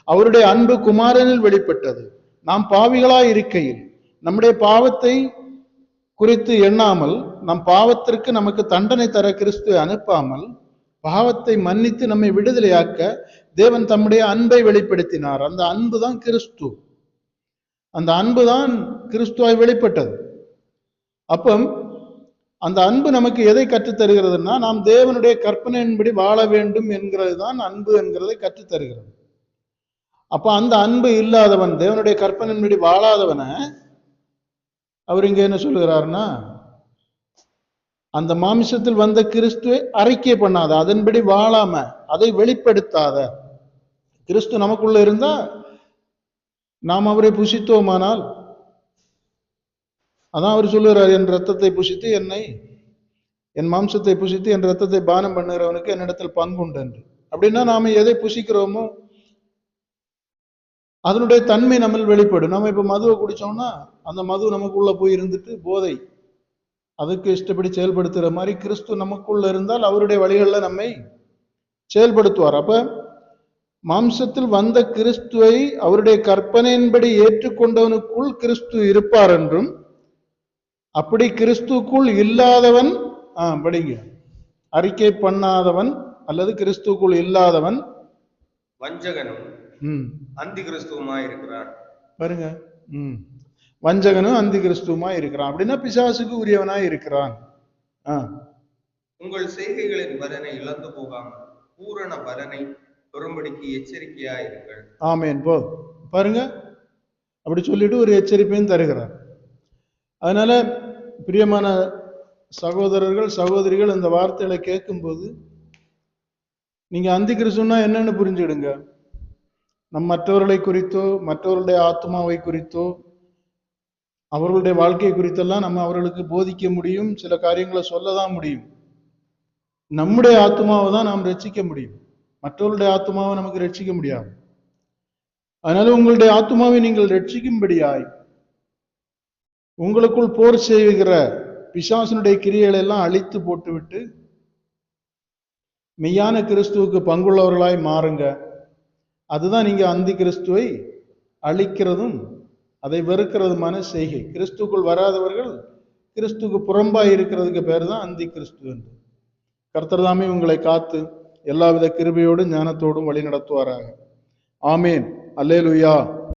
அவருடைய அன்பு குமாரனில் வெளிப்பட்டது. நாம் பாவிகளாய் இருக்கையில் நம்முடைய பாவத்தை குறித்து எண்ணாமல், நம் பாவத்திற்கு நமக்கு தண்டனை தர கிறிஸ்துவை அனுப்பாமல், பாவத்தை மன்னித்து நம்மை விடுதலையாக்க தேவன் தம்முடைய அன்பை வெளிப்படுத்தினார். அந்த அன்பு தான் கிறிஸ்து. அந்த அன்பு தான் கிறிஸ்துவாய் வெளிப்பட்டது. அப்போ அந்த அன்பு நமக்கு எதை கற்றுத்தருகிறதுனா, நாம் தேவனுடைய கற்பனையின்படி வாழ வேண்டும் என்கிறது தான் அன்பு என்கிறதை கற்றுத்தருகிறது. அப்ப அந்த அன்பு இல்லாதவன், தேவனுடைய கற்பனையின்படி வாழாதவனை அவர் இங்க என்ன சொல்லுகிறார்னா, அந்த மாமிசத்தில் வந்த கிறிஸ்துவை அறிக்கை பண்ணாத, அதன்படி வாழாம, அதை வெளிப்படுத்தாத. கிறிஸ்து நமக்குள்ள இருந்தா நாம் அவரை புசித்தோமானால், அதான் அவர் சொல்லுகிறார், என் ரத்தத்தை புசித்து என் மாம்சத்தை புசித்து என் ரத்தத்தை பானம் பண்ணுகிறவனுக்கு என்னிடத்தில் பங்குண்டு என்று. அப்படின்னா நாம எதை புசிக்கிறோமோ அதனுடைய தன்மை நம்ம வெளிப்படும். நம்ம இப்ப மதுவை குடிச்சோம்னா அந்த மது நமக்குள்ள போய் இருந்துட்டு போதை அதுக்கு இஷ்டப்படி செயல்படுத்துற மாதிரி கிறிஸ்து நமக்குள்ள இருந்தால் அவருடைய வழிகளில் நம்மை செயல்படுத்துவார். அப்ப மாம்சத்தில் வந்த கிறிஸ்துவை அவருடைய கற்பனையின்படி ஏற்றுக்கொண்டவனுக்குள் கிறிஸ்து இருப்பார் என்றும், அப்படி கிறிஸ்துக்குள் இல்லாதவன் படிங்க, அறிக்கை பண்ணாதவன் அல்லது கிறிஸ்துக்குள் இல்லாதவன்
வஞ்சகனும் அந்தி கிறிஸ்துவுமாய் இருக்கிறான்.
பாருங்க, வஞ்சகனும் அந்தி கிறிஸ்துவுமாய் இருக்கிறான். அப்படின்னா பிசாசுக்கு உரியவனாய் இருக்கிறான்.
உங்கள் செய்கைகளின் பலனை இழந்து போகாமல் பூரண பலனை பெறும்படிக்கு எச்சரிக்கையாயிருங்கள்.
ஆமேன். பாருங்க, அப்படி சொல்லிட்டு ஒரு எச்சரிப்பையும் தருகிறார். அதனால பிரியமான சகோதரர்கள் சகோதரிகள், இந்த வார்த்தைகளை கேட்கும்போது நீங்க அந்தி கிறிஸ்துன்னா என்னன்னு புரிஞ்சுடுங்க. நம் மற்றவர்களை குறித்தோ மற்றவர்களுடைய ஆத்மாவை குறித்தோ அவர்களுடைய வாழ்க்கை குறித்தெல்லாம் நம்ம அவர்களுக்கு போதிக்க முடியும், சில காரியங்களை சொல்லதான் முடியும். நம்முடைய ஆத்மாவை தான் நாம் ரட்சிக்க முடியும், மற்றவருடைய ஆத்மாவை நமக்கு ரட்சிக்க முடியாது. அதனால உங்களுடைய ஆத்மாவை நீங்கள் ரட்சிக்கும்படியாய் உங்களுக்குள் போர் செய்கிற பிசாசனுடைய கிரியைகளை எல்லாம் அழித்து போட்டுவிட்டு மெய்யான கிறிஸ்துவுக்கு பங்குள்ளவர்களாய் மாறுங்க. அதுதான் நீங்க அந்தி கிறிஸ்துவை அழிக்கிறதும் அதை வெறுக்கிறதுமான செய்கை. கிறிஸ்துக்குள் வராதவர்கள் கிறிஸ்துக்கு புறம்பாய் இருக்கிறதுக்கு பேர் தான் அந்தி கிறிஸ்து என்று. கர்த்தர் தாமே உங்களை காத்து எல்லாவித கிருபையோடும் ஞானத்தோடும் வழி நடத்துவாராக. ஆமேன். அல்லேலூயா.